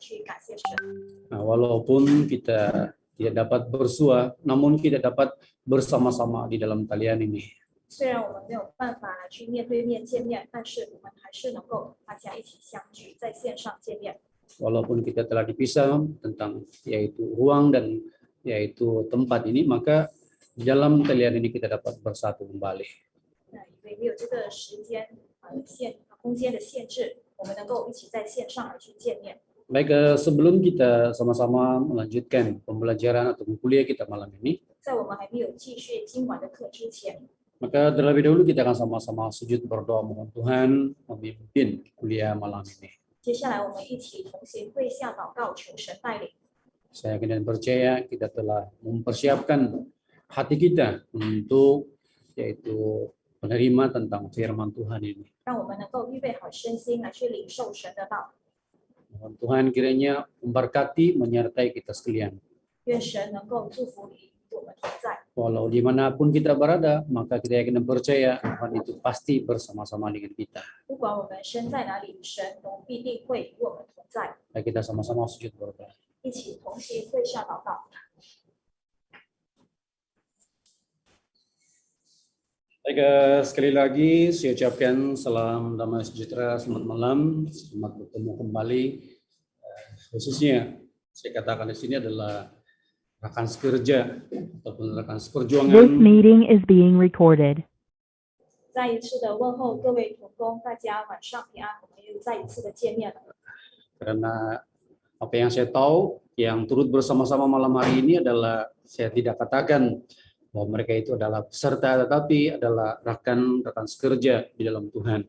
去感谢神。 Walaupun kita tidak dapat bersua, namun kita dapat bersama-sama di dalam talian ini. 虽然我们没有办法来去面对面见面，但是我们还是能够大家一起相聚，在线上见面。 Walaupun kita telah dipisah tentang yaitu ruang dan yaitu tempat ini, maka di dalam talian ini kita dapat bersatu kembali. 因为没有这个时间空间的限制，我们能够一起在线上来去见面。 Baik, sebelum kita sama-sama melanjutkan pembelajaran atau kuliah kita malam ini, 在我们还没有继续今晚的课之前， maka terlebih dahulu kita akan sama-sama sujud berdoa mohon Tuhan memimpin kuliah malam ini. 接下来我们一起同行跪下祷告，求神带领。 Saya yakin dan percaya kita telah mempersiapkan hati kita untuk yaitu menerima tentang firman Tuhan ini. 让我们能够预备好身心来去领受神的道。 Mohon Tuhan kiranya memberkati menyertai kita sekalian. 愿神能够祝福你，与我们同在。 Walau dimanapun kita berada, maka kita yakin dan percaya Tuhan itu pasti bersama-sama dengan kita. 不管我们身在哪里，神都必定会与我们同在。 Baik, kita sama-sama sujud berdoa. 一起同行跪下祷告。 Baik, sekali lagi saya ucapkan salam damai sejahtera, selamat malam, selamat bertemu kembali. Khususnya saya katakan di sini adalah rekan sekerja ataupun rekan This seperjuangan. meeting is being recorded. 再一次的问候各位同工，大家晚上平安。我们又再一次的见面了。 Karena apa yang saya tahu, yang turut bersama-sama malam hari ini adalah saya tidak katakan bahwa mereka itu adalah peserta, tetapi adalah rekan-rekan sekerja di dalam Tuhan.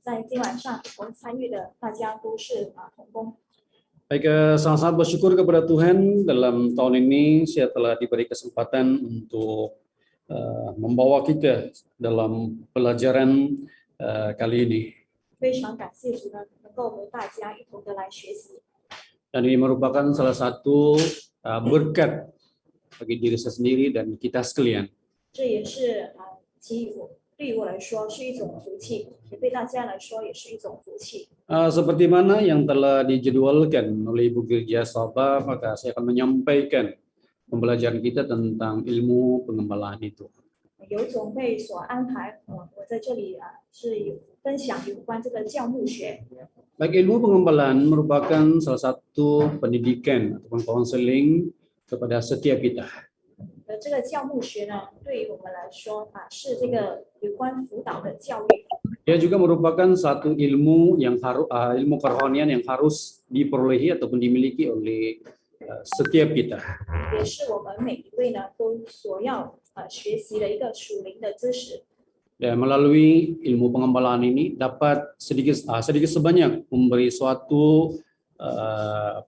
在今晚上我们参与的大家都是同工。 Baik, sangat-sangat bersyukur kepada Tuhan dalam tahun ini saya telah diberi kesempatan untuk membawa kita dalam pelajaran kali ini. 非常感谢主呢，能够和大家一同的来学习。 Dan ini merupakan salah satu berkat bagi diri saya sendiri dan kita sekalian. 这也是对于我来说是一种福气，也对大家来说也是一种福气。 Seperti mana yang telah dijadwalkan oleh Ibu Gereja Sabah, maka saya akan menyampaikan pembelajaran kita tentang ilmu pengembalaan itu. 有总会所安排，我在这里是有分享有关这个教牧学。 Baik, ilmu pengembalaan merupakan salah satu pendidikan ataupun konseling kepada setiap kita. 这个教牧学呢，对于我们来说是这个有关辅导的教育。 Dia juga merupakan satu ilmu yang harus ilmu kerohanian yang harus diperolehi ataupun dimiliki oleh setiap kita. 也是我们每一位呢都所要学习的一个属灵的知识。 Dan melalui ilmu pengembalaan ini dapat sedikit sebanyak memberi suatu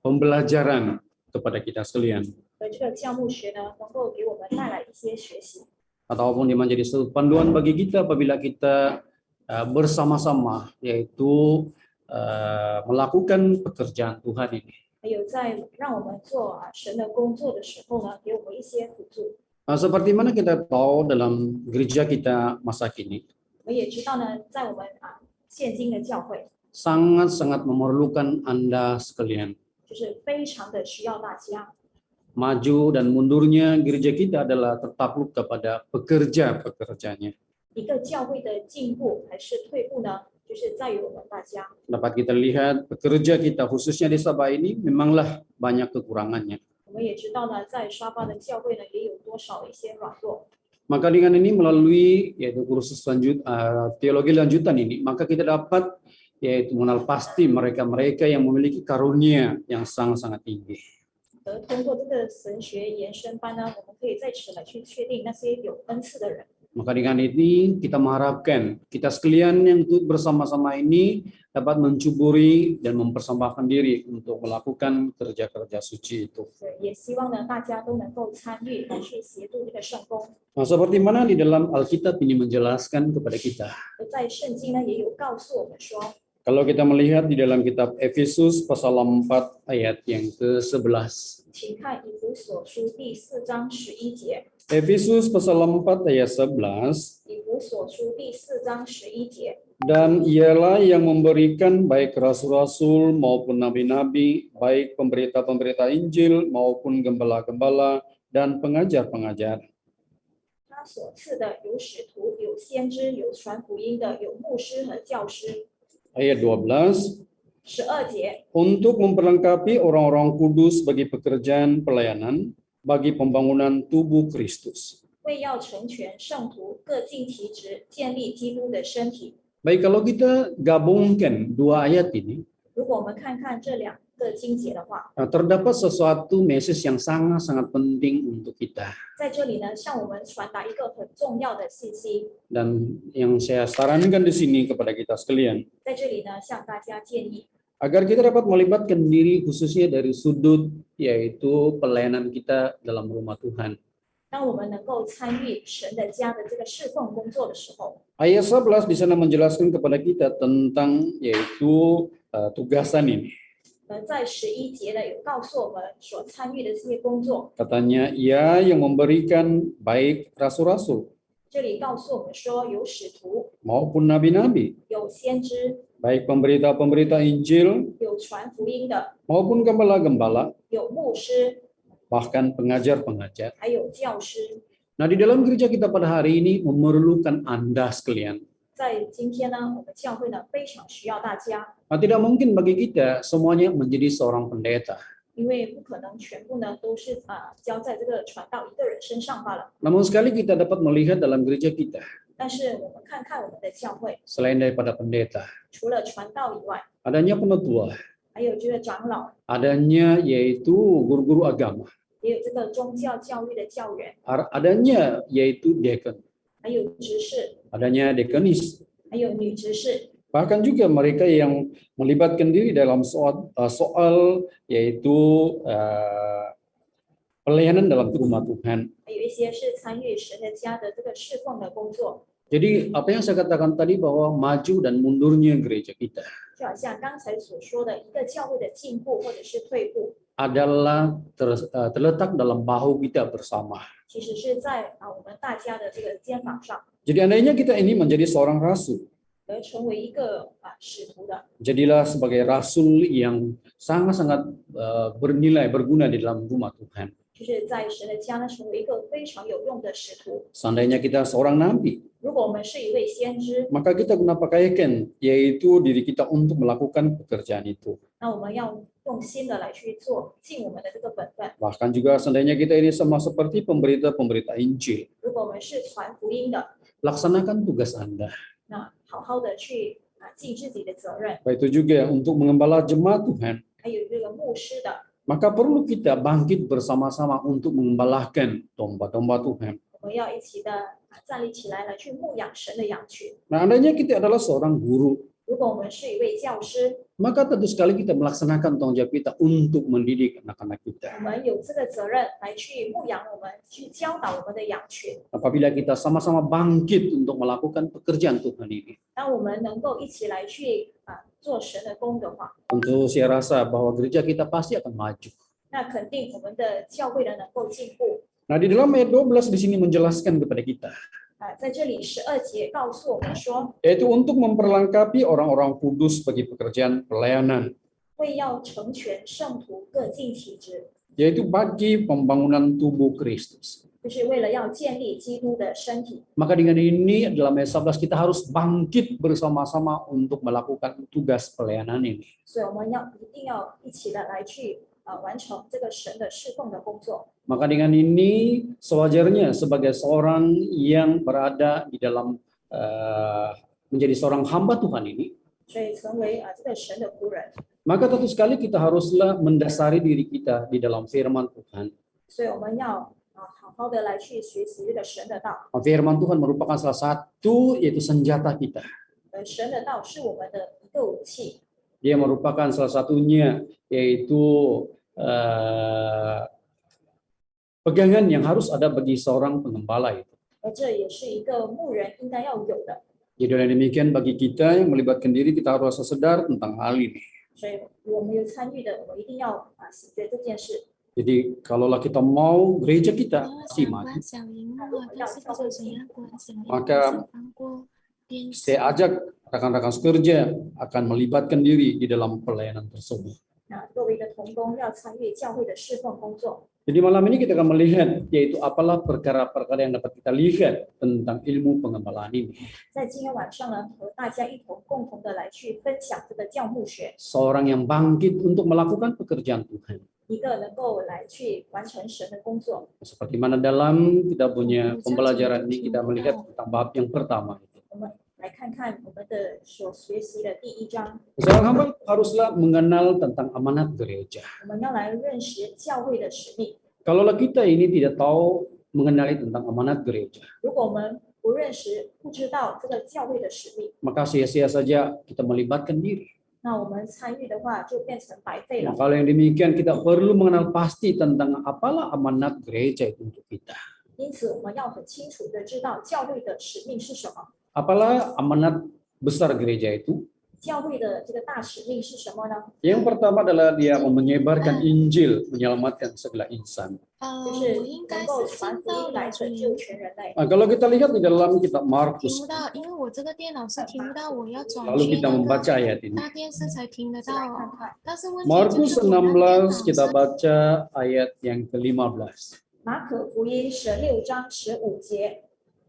pembelajaran kepada kita sekalian. 这个教牧学呢，能够给我们带来一些学习。 Ataupun dia menjadi satu panduan bagi kita apabila kita bersama-sama yaitu melakukan pekerjaan Tuhan ini. 还有在让我们做神的工作的时候呢，给我们一些辅助。 Seperti mana kita tahu dalam gereja kita masa kini, 我们也知道呢，在我们现今的教会， sangat-sangat memerlukan Anda sekalian. 就是非常的需要大家。 Maju dan mundurnya gereja kita adalah tertakluk kepada pekerja-pekerjanya. 一个教会的进步还是退步呢，就是在于我们大家。 Dapat kita lihat pekerja kita khususnya di Sabah ini memanglah banyak kekurangannya. 我们也知道呢，在沙巴的教会呢，也有多少一些软弱。 Maka dengan ini melalui yaitu kursus teologi lanjutan ini, maka kita dapat yaitu mengenal pasti mereka-mereka yang memiliki karunia yang sangat-sangat tinggi. 通过这个神学延伸班呢，我们可以在此来去确定那些有恩赐的人。 Maka dengan ini kita mengharapkan kita sekalian yang ikut bersama-sama ini dapat mencuburi dan mempersembahkan diri untuk melakukan kerja-kerja suci itu. 也希望呢，大家都能够参与来去协助这个圣工。 Nah, seperti mana di dalam Alkitab ini menjelaskan kepada kita. 在圣经呢，也有告诉我们说， Kalau kita melihat di dalam kitab Efesus pasal 4 ayat yang ke-11. 请看以弗所书第4章11节。 Efesus pasal 4 ayat 11. 以弗弗所书第4章11节。 Dan ialah yang memberikan baik rasul-rasul maupun nabi-nabi, baik pemberita-pemberita Injil maupun gembala-gembala dan pengajar-pengajar. 他所赐的有使徒，有先知，有传福音的，有牧师和教师。 Ayat 12, 12节， untuk memperlengkapi orang-orang kudus bagi pekerjaan pelayanan, bagi pembangunan tubuh Kristus. 为要成全圣徒，各尽其职，建立基督的身体。 Baik, kalau kita gabungkan dua ayat ini, 如果我们看看这2个经节的话， terdapat sesuatu message yang sangat-sangat penting untuk kita. 在这里呢，向我们传达一个很重要的信息。 Dan yang saya sarankan di sini kepada kita sekalian, 在这里呢，向大家建议， agar kita dapat melibatkan diri khususnya dari sudut yaitu pelayanan kita dalam rumah Tuhan. 当我们能够参与神的家的这个侍奉工作的时候， Ayat 11 di sana menjelaskan kepada kita tentang yaitu tugasan ini. 在11节呢，有告诉我们所参与的这些工作。 Katanya ia yang memberikan baik rasul-rasul 这里告诉我们说，有使徒， maupun nabi-nabi, 有先知， baik pemberita-pemberita Injil 有传福音的， maupun gembala-gembala, 有牧师， bahkan pengajar-pengajar. 还有教师。 Nah, di dalam gereja kita pada hari ini memerlukan Anda sekalian. 在今天呢，我们教会呢非常需要大家， Nah, tidak mungkin bagi kita semuanya menjadi seorang pendeta. 因为不可能全部呢都是交在这个传道一个人身上罢了。 Namun sekali kita dapat melihat dalam gereja kita, 但是我们看看我们的教会， selain daripada pendeta, 除了传道以外， adanya penatua, 还有这个长老， adanya yaitu guru-guru agama, 也有这个宗教教育的教员， adanya yaitu deacon, 还有执事， adanya deaconess, 还有女执事， bahkan juga mereka yang melibatkan diri dalam soal yaitu pelayanan dalam rumah Tuhan. 还有一些是参与神的家的这个侍奉的工作。 Jadi apa yang saya katakan tadi bahwa maju dan mundurnya gereja kita 就好像刚才所说的，一个教会的进步或者是退步， adalah terletak dalam bahu kita bersama. 其实是在我们大家的这个肩膀上， Jadi andainya kita ini menjadi seorang rasul, 而成为一个使徒的， jadilah sebagai rasul yang sangat-sangat bernilai, berguna di dalam rumah Tuhan. 就是在神的家呢，成为一个非常有用的使徒。 Seandainya kita seorang nabi, 如果我们是一位先知， maka kita guna pakaikan yaitu diri kita untuk melakukan pekerjaan itu. 那我们要用心的来去做，尽我们的这个本分。 Bahkan juga seandainya kita ini sama seperti pemberita-pemberita Injil, 如果我们是传福音的， laksanakan tugas Anda. 那好好的去尽自己的责任。 Begitu juga untuk mengembala jemaat Tuhan, 还有这个牧师的， maka perlu kita bangkit bersama-sama untuk mengembalakan domba-domba Tuhan. 我们要一起的站立起来，来去牧养神的羊群。 Nah, andainya kita adalah seorang guru, 如果我们是一位教师， maka tentu sekali kita melaksanakan tanggung jawab kita untuk mendidik anak-anak 我 kita. 们有这个责任来去牧养我们，去教导我们的羊群。 Apabila kita sama-sama bangkit untuk melakukan pekerjaan Tuhan ini, 当我们能够一起来去做神的工的话， tentu saya rasa bahwa gereja kita pasti akan maju. 那肯定我们的教会呢能够进步。 Nah, di dalam ayat 12 di sini menjelaskan kepada kita, 在这里12节告诉我们说， yaitu untuk memperlengkapi orang-orang kudus bagi pekerjaan pelayanan, 为要成全圣徒，各尽其职， yaitu bagi pembangunan tubuh Kristus. 就是为了要建立基督的身体。 Maka dengan ini dalam ayat 11 kita harus bangkit bersama-sama untuk melakukan tugas pelayanan ini. 所以我们一定要一起的来去完成这个神的侍奉的工作。 Maka dengan ini sewajarnya sebagai seorang yang berada di dalam menjadi seorang hamba Tuhan ini, 所以成为这个神的仆人， maka tentu sekali kita haruslah mendasari diri kita di dalam firman Tuhan. 所以我们要好好的来去学习这个神的道。 Firman Tuhan merupakan salah satu yaitu senjata kita. 神的道是我们的一个武器， Dia merupakan salah satunya yaitu pegangan yang harus ada bagi seorang pengembala itu. 而这也是一个牧人应该要有的。 Jadi dengan demikian bagi kita yang melibatkan diri kita harus sadar tentang hal ini. 所以我们有参与的，我们一定要醒觉这件事。Jadi kalaulah kita mau gereja kita 我 pasti 想 maju. 关小荧幕啊，但是不知道怎样关，想要 Maka 想翻过电视。 Saya ajak rekan-rekan sekerja akan melibatkan diri di dalam pelayanan tersebut. 那各位的同工要参与教会的侍奉工作。 Jadi malam ini kita akan melihat yaitu apalah perkara-perkara yang dapat kita lihat tentang ilmu pengembalaan ini. 在今天晚上呢，和大家一同共同的来去分享这个教牧学， Seorang yang bangkit untuk melakukan pekerjaan Tuhan. 一个能够来去完成神的工作。 Seperti mana dalam kita punya pembelajaran ini kita melihat tentang bab yang pertama itu. 我们来看看我们的所学习的第一章， Seorang hamba haruslah mengenal tentang amanat gereja. 我们要来认识教会的使命。 Kalaulah kita ini tidak tahu mengenali tentang amanat gereja, 如果我们不认识、不知道这个教会的使命， maka sia-sia saja kita melibatkan diri. 那我们参与的话就变成白费 Nah, 了。 kalau yang demikian kita perlu mengenal pasti tentang apalah amanat gereja itu untuk kita. 因此，我们要很清楚的知道教会的使命是什么， Apalah amanat besar gereja itu? 教会的这个大使命是什么呢？ Yang pertama adalah dia menyebarkan Injil, menyelamatkan segala insan. 就 我 是 应该 能够 是 传 听 福 到 音来 了，所 拯 以 救全人类。 Nah, kalau kita lihat di dalam kitab 听 Markus, 不到，因为我这个电脑是听不到，我要转 lalu 去 kita 那 membaca 个 ayat ini. 大电视才听得到 来看 哦。 看 但是问题就 Markus 是我那电脑 16 kita 是 baca ayat yang ke-15. 马可福音16章15节，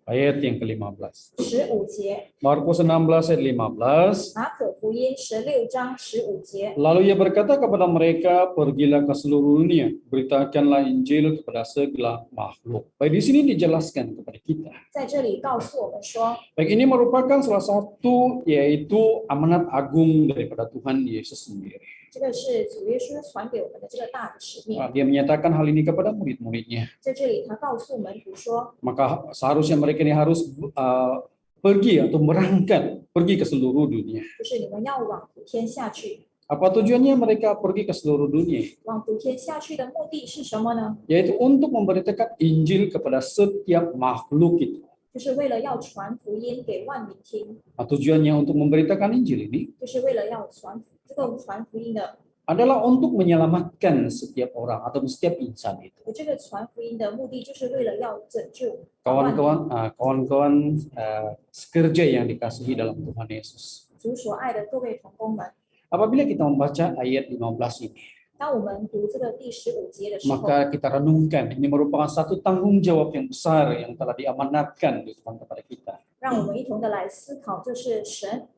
Ayat yang ke-15. 15节， Markus 16 ayat 15. 马可福音16章15节。 Lalu ia berkata kepada mereka, pergilah ke seluruh dunia, beritakanlah Injil kepada segala makhluk. Baik, di sini dijelaskan kepada kita. 在这里告诉我们说， Baik, ini merupakan salah satu yaitu amanat agung daripada Tuhan Yesus sendiri. 这个是主耶稣传给我们的这个大的使命。 Dia menyatakan hal ini kepada murid-muridnya. 在这里，他告诉门徒说， Maka seharusnya mereka ini harus pergi atau berangkat, pergi ke seluruh dunia. 就是你们要往普天下去。 Apa tujuannya mereka pergi ke seluruh dunia? 往普天下去的目的是什么呢？ Yaitu untuk memberitakan Injil kepada setiap makhluk itu. 就是为了要传福音给万民听， Tujuannya untuk memberitakan Injil ini 就是为了要传这个传福音的。 adalah untuk menyelamatkan setiap orang atau setiap insan itu. 这个传福音的目的就是为了要拯救万民。 Kawan-kawan sekerja yang dikasihi dalam Tuhan Yesus. 主所爱的各位同工们， Apabila kita membaca ayat 15 ini, 当我们读这个第15节的时候， maka kita renungkan ini merupakan satu tanggung jawab yang besar yang telah diamanatkan di Tuhan kepada kita. 让我们一同的来思考，这是神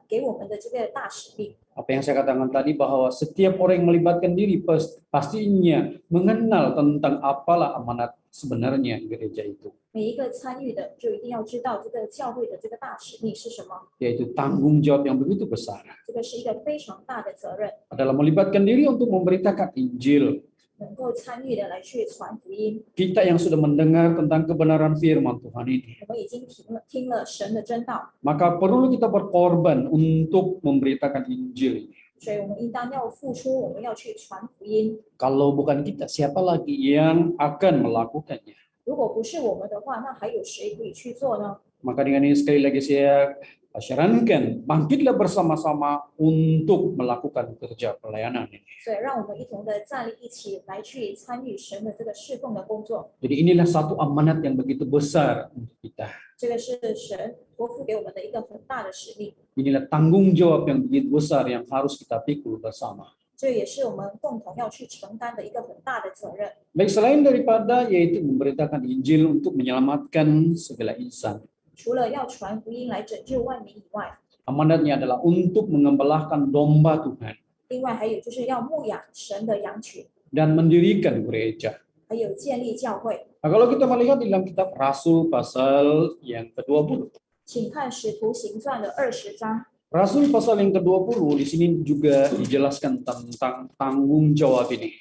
给我们的这个大使命。 Apa yang saya katakan tadi bahwa setiap orang yang melibatkan diri pastinya mengenal tentang apalah amanat sebenarnya gereja itu. 每一个参与的就一定要知道这个教会的这个大使命是什么， Yaitu tanggung jawab yang begitu besar. 这个是一个非常大的责任， Adalah melibatkan diri untuk memberitakan Injil. 能够参与的来去传福音。 Kita yang sudah mendengar tentang kebenaran firman Tuhan ini, 我们已经听了神的真道， maka perlu kita berkorban untuk memberitakan Injil ini. 所以我们应当要付出，我们要去传福音。 Kalau bukan kita, siapa lagi yang akan melakukannya? 如果不是我们的话，那还有谁可以去做呢？ Maka dengan ini sekali lagi saya sarankan, bangkitlah bersama-sama untuk melakukan kerja pelayanan ini. 所以让我们一同的站立一起来去参与神的这个侍奉的工作。 Jadi inilah satu amanat yang begitu besar untuk kita. 这个是神托付给我们的一个很大的使命， Inilah tanggung jawab yang begitu besar yang harus kita pikul bersama. 这也是我们共同要去承担的一个很大的责任。 Baik, selain daripada yaitu memberitakan Injil untuk menyelamatkan segala insan. 除了要传福音来拯救万民以外， Amanatnya adalah untuk mengembalakan domba Tuhan 另外还有就是要牧养神的羊群， dan mendirikan gereja. 还有建立教会。 Nah, kalau kita melihat di dalam kitab Rasul pasal yang ke-20. 请看《使徒行传》的20章， Rasul pasal yang ke-20 di sini juga dijelaskan tentang tanggung jawab ini.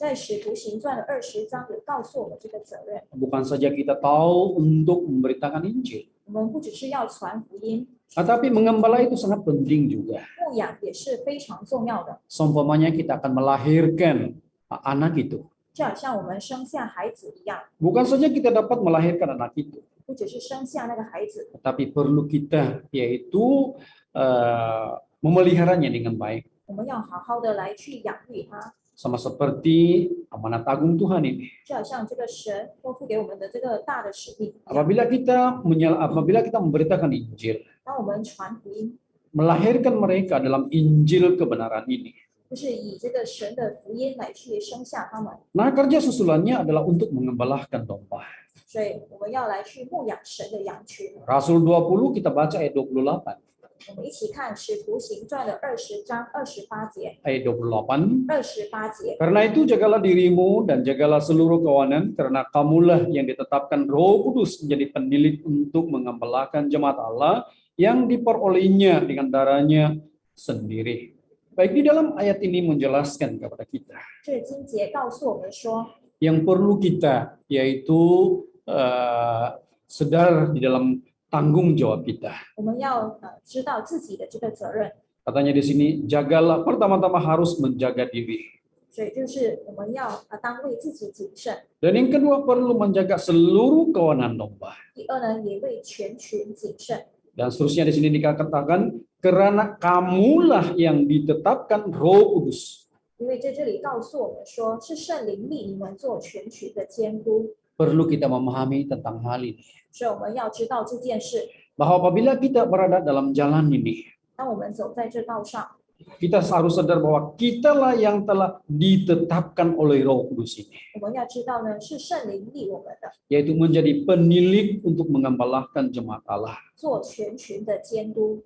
在《使徒行传》的20章有告诉我们这个责任。 Bukan saja kita tahu untuk memberitakan Injil, 我们不只是要传福音， tetapi mengembala itu sangat penting juga. 牧养也是非常重要的。 Seumpamanya kita akan melahirkan anak itu. 就好像我们生下孩子一样， Bukan saja kita dapat melahirkan anak itu, 不只是生下那个孩子， tetapi perlu kita yaitu memeliharanya dengan baik. 我们要好好的来去养育他， Sama seperti amanat agung Tuhan ini. 就好像这个神托付给我们的这个大的使命一样。 Apabila kita memberitakan Injil, 当我们传福音， melahirkan mereka dalam Injil kebenaran ini. 就是以这个神的福音来去生下他们， Nah, kerja susulannya adalah untuk mengembalakan domba. 所以我们要来去牧养神的羊群。 Rasul 20 kita baca ayat 28. 我们一起看《使徒行传》的20章28节， Ayat 28. 28节。 Karena itu jagalah dirimu dan jagalah seluruh kawanan, karena kamulah yang ditetapkan Roh Kudus menjadi penilik untuk mengembalakan jemaat Allah yang diperolehnya dengan darahnya sendiri. Baik, di dalam ayat ini menjelaskan kepada kita 这经节告诉我们说， yang perlu kita yaitu sadar di dalam tanggung jawab kita. 我们要知道自己的这个责任， Katanya di sini jagalah, pertama-tama harus menjaga diri. 所以就是我们要当为自己谨慎。 Dan yang kedua perlu menjaga seluruh kawanan domba. 第二呢，也为全群谨慎。 Dan seterusnya di sini dikatakan karena kamulah yang ditetapkan Roh Kudus. 因为在这里告诉我们说，是圣灵立你们做全群的监督， Perlu kita memahami tentang hal ini. 所以我们要知道这件事。 Bahwa apabila kita berada dalam jalan ini, 当我们走在这道上， kita harus sadar bahwa kitalah yang telah ditetapkan oleh Roh Kudus ini. 我们要知道呢，是圣灵立我们的， Yaitu menjadi penilik untuk mengembalakan jemaat Allah. 做全群的监督。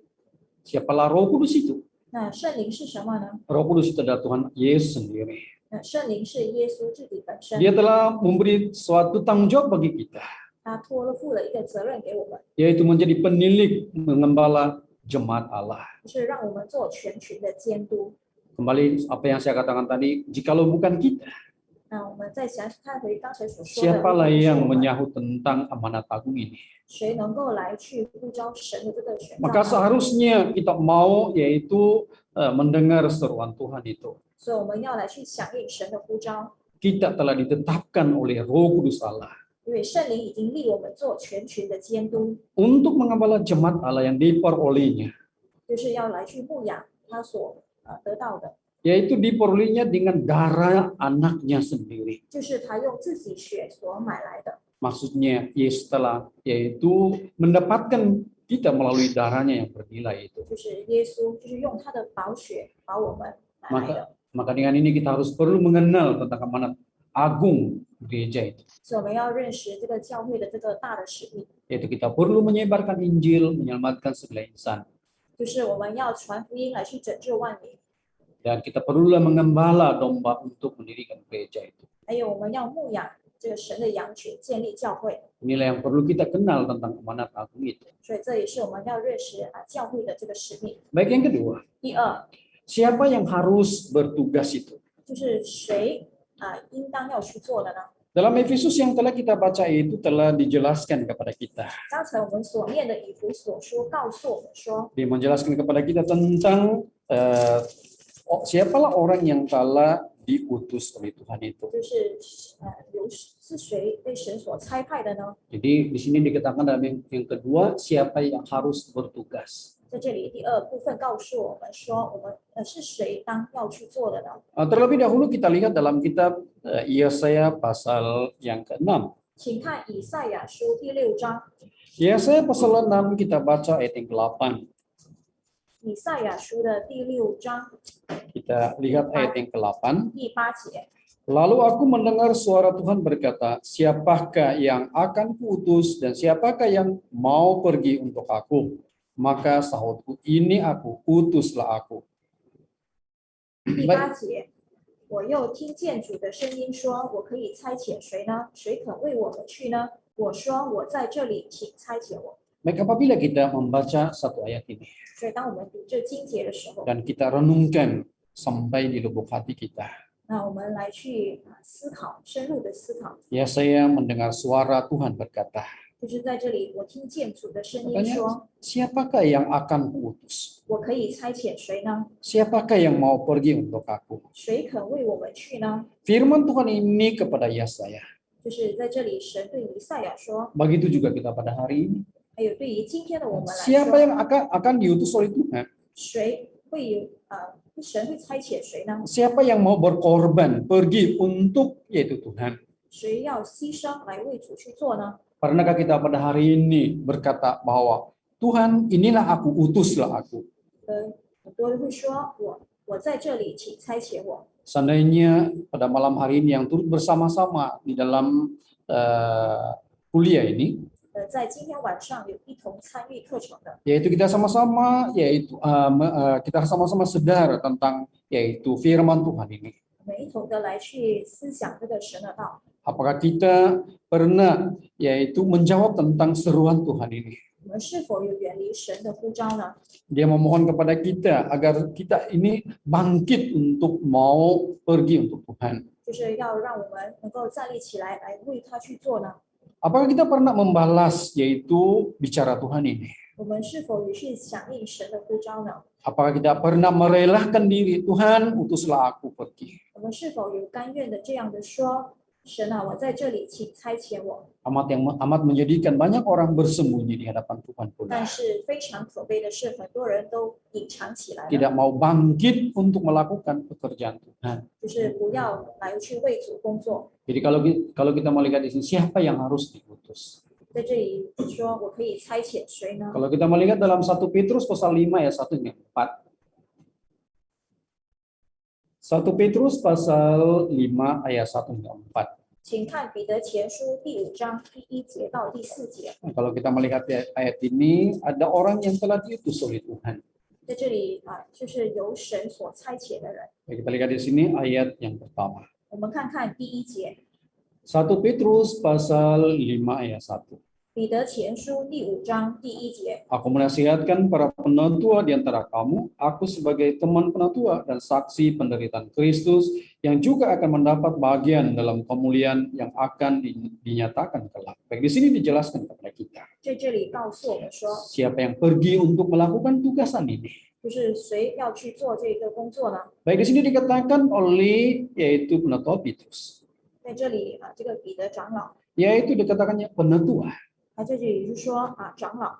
Siapalah Roh Kudus itu? 那圣灵是什么呢？ Roh Kudus itu adalah Tuhan Yesus sendiri. 圣灵是耶稣自己本身， Dia telah memberi suatu tanggung jawab bagi kita, 他托付了一个责任给我们， yaitu menjadi penilik mengembala jemaat Allah. 就是让我们做全群的监督。 Kembali apa yang saya katakan tadi, jikalau bukan kita, 那我们再想看回刚才所说的， siapalah 如果不是 yang 我们 menyahut tentang amanat agung ini? 谁能够来去呼召神的这个选 Maka 召呢？ seharusnya kita mau yaitu mendengar seruan Tuhan itu. 所以我们要来去响应神的呼召， Kita telah ditetapkan oleh Roh Kudus Allah 因为圣灵已经立我们做全群的监督， untuk mengembala jemaat Allah yang diperolehnya, 就是要来去牧养他所得到的， yaitu diperolehnya dengan darah anaknya sendiri. 就是他用自己血所买来的。 Maksudnya Yesus telah yaitu mendapatkan kita melalui darahnya yang bernilai itu. 就是耶稣，就是用他的宝血把我们买来的。 Maka dengan ini kita harus perlu mengenal tentang amanat agung gereja itu. 所以我们要认识这个教会的这个大的使命， Yaitu kita perlu menyebarkan Injil, menyelamatkan segala insan. 就是我们要传福音来去拯救万民， Dan kita perlulah mengembala domba untuk mendirikan gereja itu. 还有我们要牧养这个神的羊群，建立教会。 Inilah yang perlu kita kenal tentang amanat agung itu. 所以这也是我们要认识教会的这个使命。 Baik, yang kedua, 第二， siapa yang harus bertugas itu? 就是谁应当要去做的呢？ Dalam Efesus yang telah kita baca itu telah dijelaskan kepada kita. 刚才我们所念的以弗所书告诉我们说， Dia menjelaskan kepada kita tentang siapalah orang yang telah diutus oleh Tuhan itu. 就是是谁被神所差派的呢？ Jadi di sini dikatakan dalam yang kedua, siapa yang harus bertugas. 在这里第二部分告诉我们说，我们是谁当要去做的呢？ Terlebih dahulu kita lihat dalam kitab Yesaya pasal yang ke-6. 请看以赛亚书第6章， Yesaya pasal 6 kita baca ayat yang ke-8. 以赛亚书的第6章 Kita lihat ayat yang ke-8. 第8节。 Lalu aku mendengar suara Tuhan berkata, siapakah yang akan kuutus dan siapakah yang mau pergi untuk aku? Maka sahutku, ini aku, utuslah aku. 第8节，我又听见主的声音说：“我可以差遣谁呢？谁肯为我们去呢？”我说：“我在这里，请差遣我。 Maka apabila kita membaca satu ayat ini ”所以，当我们读这经节的时候， dan kita renungkan sampai di lubuk hati kita, 那我们来去思考，深入的思考。 Yesaya mendengar suara Tuhan berkata, 就是在这里，我听见主的声音 katanya, 说 siapakah yang akan kuutus? 我可以差遣谁呢？ Siapakah yang mau pergi untuk aku? 谁肯为我们去呢？ Firman Tuhan ini kepada Yesaya. 就是在这里，神对以赛亚说， Begitu juga kita pada hari ini. 还有对于今天的我们来 Siapa 说， yang akan diutus oleh Tuhan? 谁神会差遣谁呢？ Siapa yang mau berkorban pergi untuk yaitu Tuhan? 谁要牺牲来为主去做呢？ Pernahkah kita pada hari ini berkata bahwa Tuhan inilah aku, utuslah aku. 很多人会说我在这里，请差遣我。 Seandainya pada malam hari ini yang turut bersama-sama di dalam kuliah ini, 在今天晚上有一同参与课程的， yaitu kita sama-sama kita sama-sama sadar tentang yaitu firman Tuhan ini. 我们一同的来去思想这个神的道。 Apakah kita pernah yaitu menjawab tentang seruan Tuhan ini? 我们是否有远离神的呼召呢？ Dia memohon kepada kita agar kita ini bangkit untuk mau pergi untuk Tuhan. 就是要让我们能够站立起来，来为他去做呢？ Apakah kita pernah membalas yaitu bicara Tuhan ini? 我们是否有去响应神的呼召呢？ Apakah kita pernah merelakan diri, Tuhan utuslah aku pergi? 我们是否有甘愿的这样的说，神啊，我在这里，请差遣我。 Amat menjadikan banyak orang bersembunyi di hadapan Tuhan pula. 但是非常可悲的是，很多人都隐藏起来了， Tidak mau bangkit untuk melakukan pekerjaan Tuhan. 就是不要来去为主工作。 Jadi kalau kita melihat di sini siapa yang harus diutus? 在这里说，我可以差遣谁呢？ Kalau kita melihat dalam 1 Petrus pasal 5 ayat 1 hingga 4. 1 Petrus pasal 5 ayat 1 hingga 4. 请看彼得前书第5章第1节到第4节。 Nah, kalau kita melihat ayat ini, ada orang yang telah diutus oleh Tuhan. 在这里就是由神所差遣的人。 Kita lihat di sini ayat yang pertama. 我们看看第1节， 1 Petrus pasal 5 ayat 1. 彼得前书第5章第1节。 Aku menasihatkan para penatua di antara kamu, aku sebagai teman penatua dan saksi penderitaan Kristus yang juga akan mendapat bagian dalam kemuliaan yang akan dinyatakan kelak. Baik, di sini dijelaskan kepada kita 在这里告诉我们说， siapa yang pergi untuk melakukan tugasan ini. 就是谁要去做这个工作呢？ Baik, di sini dikatakan oleh yaitu penatua Petrus, 在这里这个彼得长老， yaitu dikatakannya penatua. 在这里是说长老，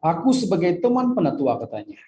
Aku sebagai teman penatua katanya,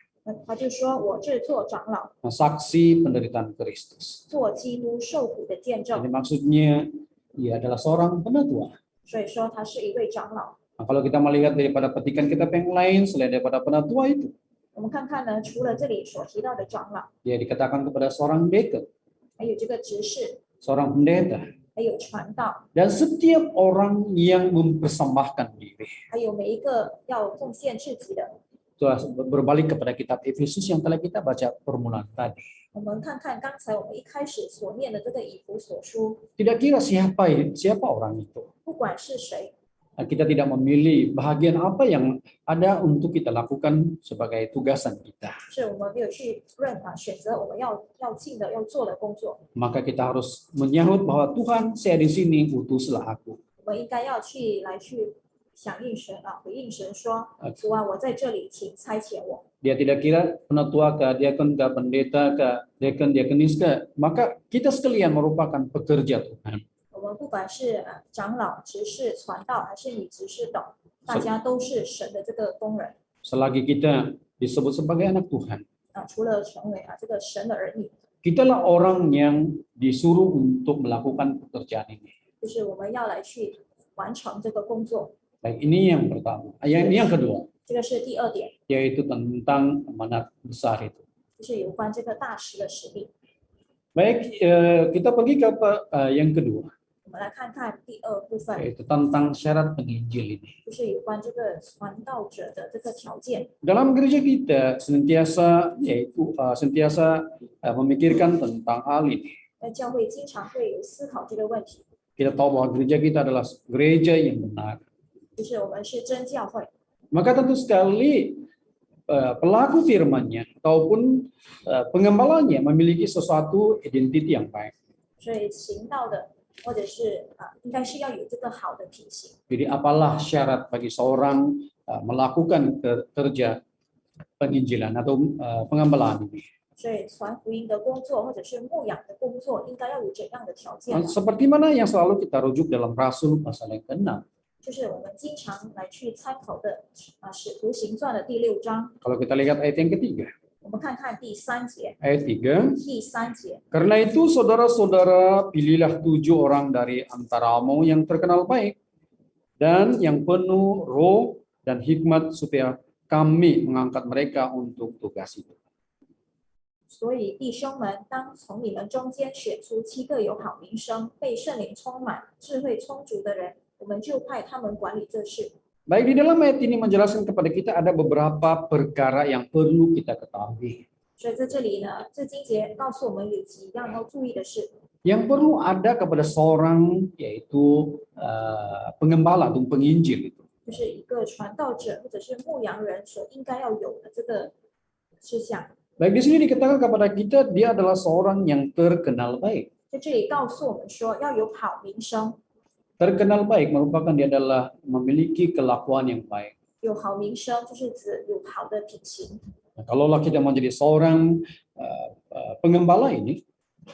他就说我这做长老， saksi penderitaan Kristus. 做基督受苦的见 Jadi 证， maksudnya ia adalah seorang penatua. 所以说他是一位长老。 Nah, kalau kita melihat daripada petikan kitab yang lain selain daripada penatua itu, 我们看看呢，除了这里所提到的长老， dia dikatakan kepada seorang deacon, 还有这个执事， seorang pendeta, 还有传道， dan setiap orang yang mempersembahkan diri. 还有每一个要奉献自己的。 Itu berbalik kepada kitab Efesus yang telah kita baca permulaan tadi. 我们看看刚才我们一开始所念的这个以弗所书， Tidak kira siapa orang itu. 不管是谁， Kita tidak memilih bahagian apa yang ada untuk kita lakukan sebagai tugasan kita. 是我们没有去选择我们要尽的要做的工作， Maka kita harus menyahut bahwa Tuhan, saya di sini, utuslah aku. 我们应该要去响应神回应神说，主啊，我在这里，请差遣我。 Dia tidak kira penatua kah, diakon kah, pendeta kah, deacon, diakonis kah, maka kita sekalian merupakan pekerja Tuhan. 我们不管是长老、执事、传道还是女执事等，大家都是神的这个工人 Selagi kita disebut sebagai anak Tuhan, 除了成为这个神的儿女， kitalah orang yang disuruh untuk melakukan pekerjaan ini. 就是我们要来去完成这个工作。 Baik, ini yang pertama. Yang kedua, 这个是第2点， yaitu tentang amanat besar itu. 就是有关这个大使的使命。 Baik, kita pergi ke yang kedua, 我们来看看第2部分， yaitu tentang syarat penginjil ini. 就是有关这个传道者的这个条件。 Dalam gereja kita sentiasa memikirkan tentang hal ini. 在教会经常会有思考这个问题， Kita tahu bahwa gereja kita adalah gereja yang benar. 就是我们是真教会， Maka tentu sekali pelaku firman-Nya ataupun pengembalanya memiliki sesuatu identiti yang baik. 所以行道的或者是应该是要有这个好的品行。 Jadi apalah syarat bagi seorang melakukan kerja penginjilan atau pengembalaan ini? 所以传福音的工作或者是牧养的工作，应该要有怎样的条件呢？ Seperti mana yang selalu kita rujuk dalam Rasul pasal yang ke-6. 就是我们经常来去参考的使徒行传的第6章。 Kalau kita lihat ayat yang ketiga, 我们看看第3节， ayat 3. 第3节， Karena itu saudara-saudara, pilihlah 7 orang dari antaramu yang terkenal baik dan yang penuh roh dan hikmat supaya kami mengangkat mereka untuk tugas itu. 所以弟兄们，当从你们中间选出7个有好名声、被圣灵充满、智慧充足的人，我们就派他们管理这事。 Baik, di dalam ayat ini menjelaskan kepada kita ada beberapa perkara yang perlu kita ketahui. 所以在这里呢，这经节告诉我们有几样要注意的事， Yang perlu ada kepada seorang yaitu pengembala atau penginjil itu. 就是一个传道者或者是牧羊人所应该要有的这个事项。 Baik, di sini dikatakan kepada kita dia adalah seorang yang terkenal baik. 在这里告诉我们说，要有好名声。 Terkenal baik merupakan dia adalah memiliki kelakuan yang baik. 有好名声就是指有好的品行。 Nah, kalaulah kita menjadi seorang pengembala ini,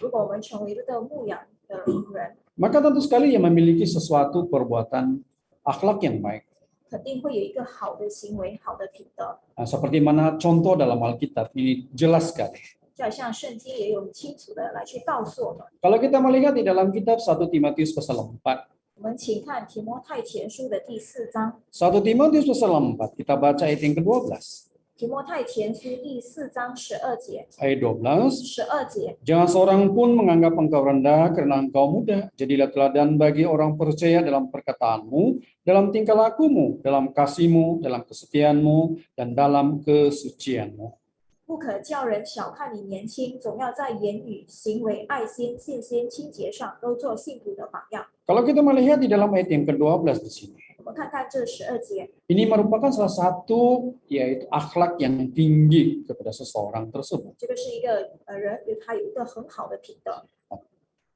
如果我们成为这个牧羊的人， maka tentu sekali ia memiliki sesuatu perbuatan akhlak yang baik. 肯定会有一个好的行为、好的品德。 Nah, seperti mana contoh dalam Alkitab ini jelas sekali. 就好像圣经也有很清楚的来去告诉我们。 Kalau kita melihat di dalam kitab 1 Timotius pasal 4. 我们请看提摩太前书的第4章， 1 Timotius pasal 4, kita baca ayat yang ke-12. 提摩太前书第4章12节， Ayat 12. 12节， Jangan seorang pun menganggap engkau rendah karena engkau muda. Jadilah teladan bagi orang percaya dalam perkataanmu, dalam tingkah lakumu, dalam kasihmu, dalam kesetiaanmu, dan dalam kesucianmu. 不可叫人小看你年轻，总要在言语、行为、爱心、信心、清洁上都做信徒的榜样。 Kalau kita melihat di dalam ayat yang ke-12 di sini, 我们看看这12节， ini merupakan salah satu yaitu akhlak yang tinggi kepada seseorang tersebut. 这个是一个人他有一个很好的品德。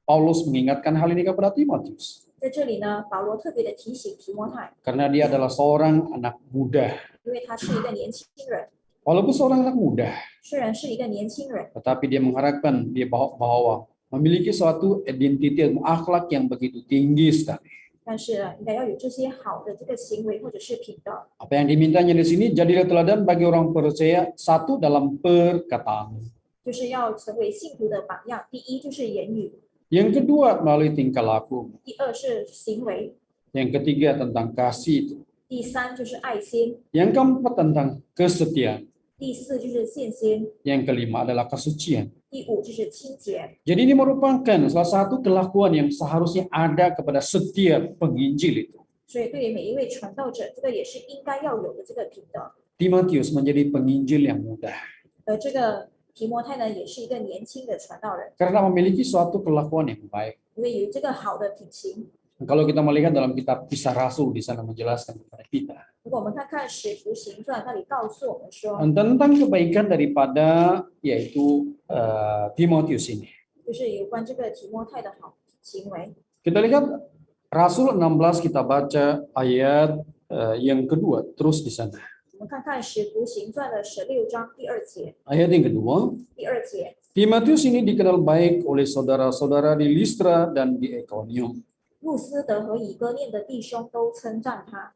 Paulus mengingatkan hal ini kepada Timotius 在这里呢，保罗特别的提醒提摩太， karena dia adalah seorang anak muda. 因为他是一个年轻人， Walaupun seorang anak muda, 虽然是一个年轻人， tetapi dia mengharapkan dia bahwa memiliki suatu identitas akhlak yang begitu tinggi sekali. 但是应该要有这些好的这个行为或者是品德。 Apa yang dimintanya di sini, jadilah teladan bagi orang percaya, satu dalam perkataan. 就是要成为信徒的榜样。第一就是言语， Yang kedua melalui tingkah laku. 第二是行为， Yang ketiga tentang kasih. 第三就是爱心， Yang keempat tentang kesetiaan. 第四就是信心， Yang kelima adalah kesucian. 第五就是清洁。 Jadi ini merupakan salah satu kelakuan yang seharusnya ada kepada setiap penginjil itu. 所以对于每一位传道者，这个也是应该要有的这个品德。 Timotius menjadi penginjil yang muda 这个提摩太呢，也是一个年轻的传道人， karena memiliki suatu kelakuan yang baik. 因为有这个好的品行。 Kalau kita melihat dalam kitab Kisah Rasul di sana menjelaskan kepada kita 如果我们看使徒行传，那里告诉我们说， tentang kebaikan daripada yaitu Timotius ini. 就是有关这个提摩太的好行为。 Kita lihat Rasul 16, kita baca ayat yang kedua terus di sana. 我们看看使徒行传的16章第2节， Ayat yang kedua, 第2节， Timotius ini dikenal baik oleh saudara-saudara di Listra dan di Ikonium. 路斯德和以哥念的弟兄都称赞他。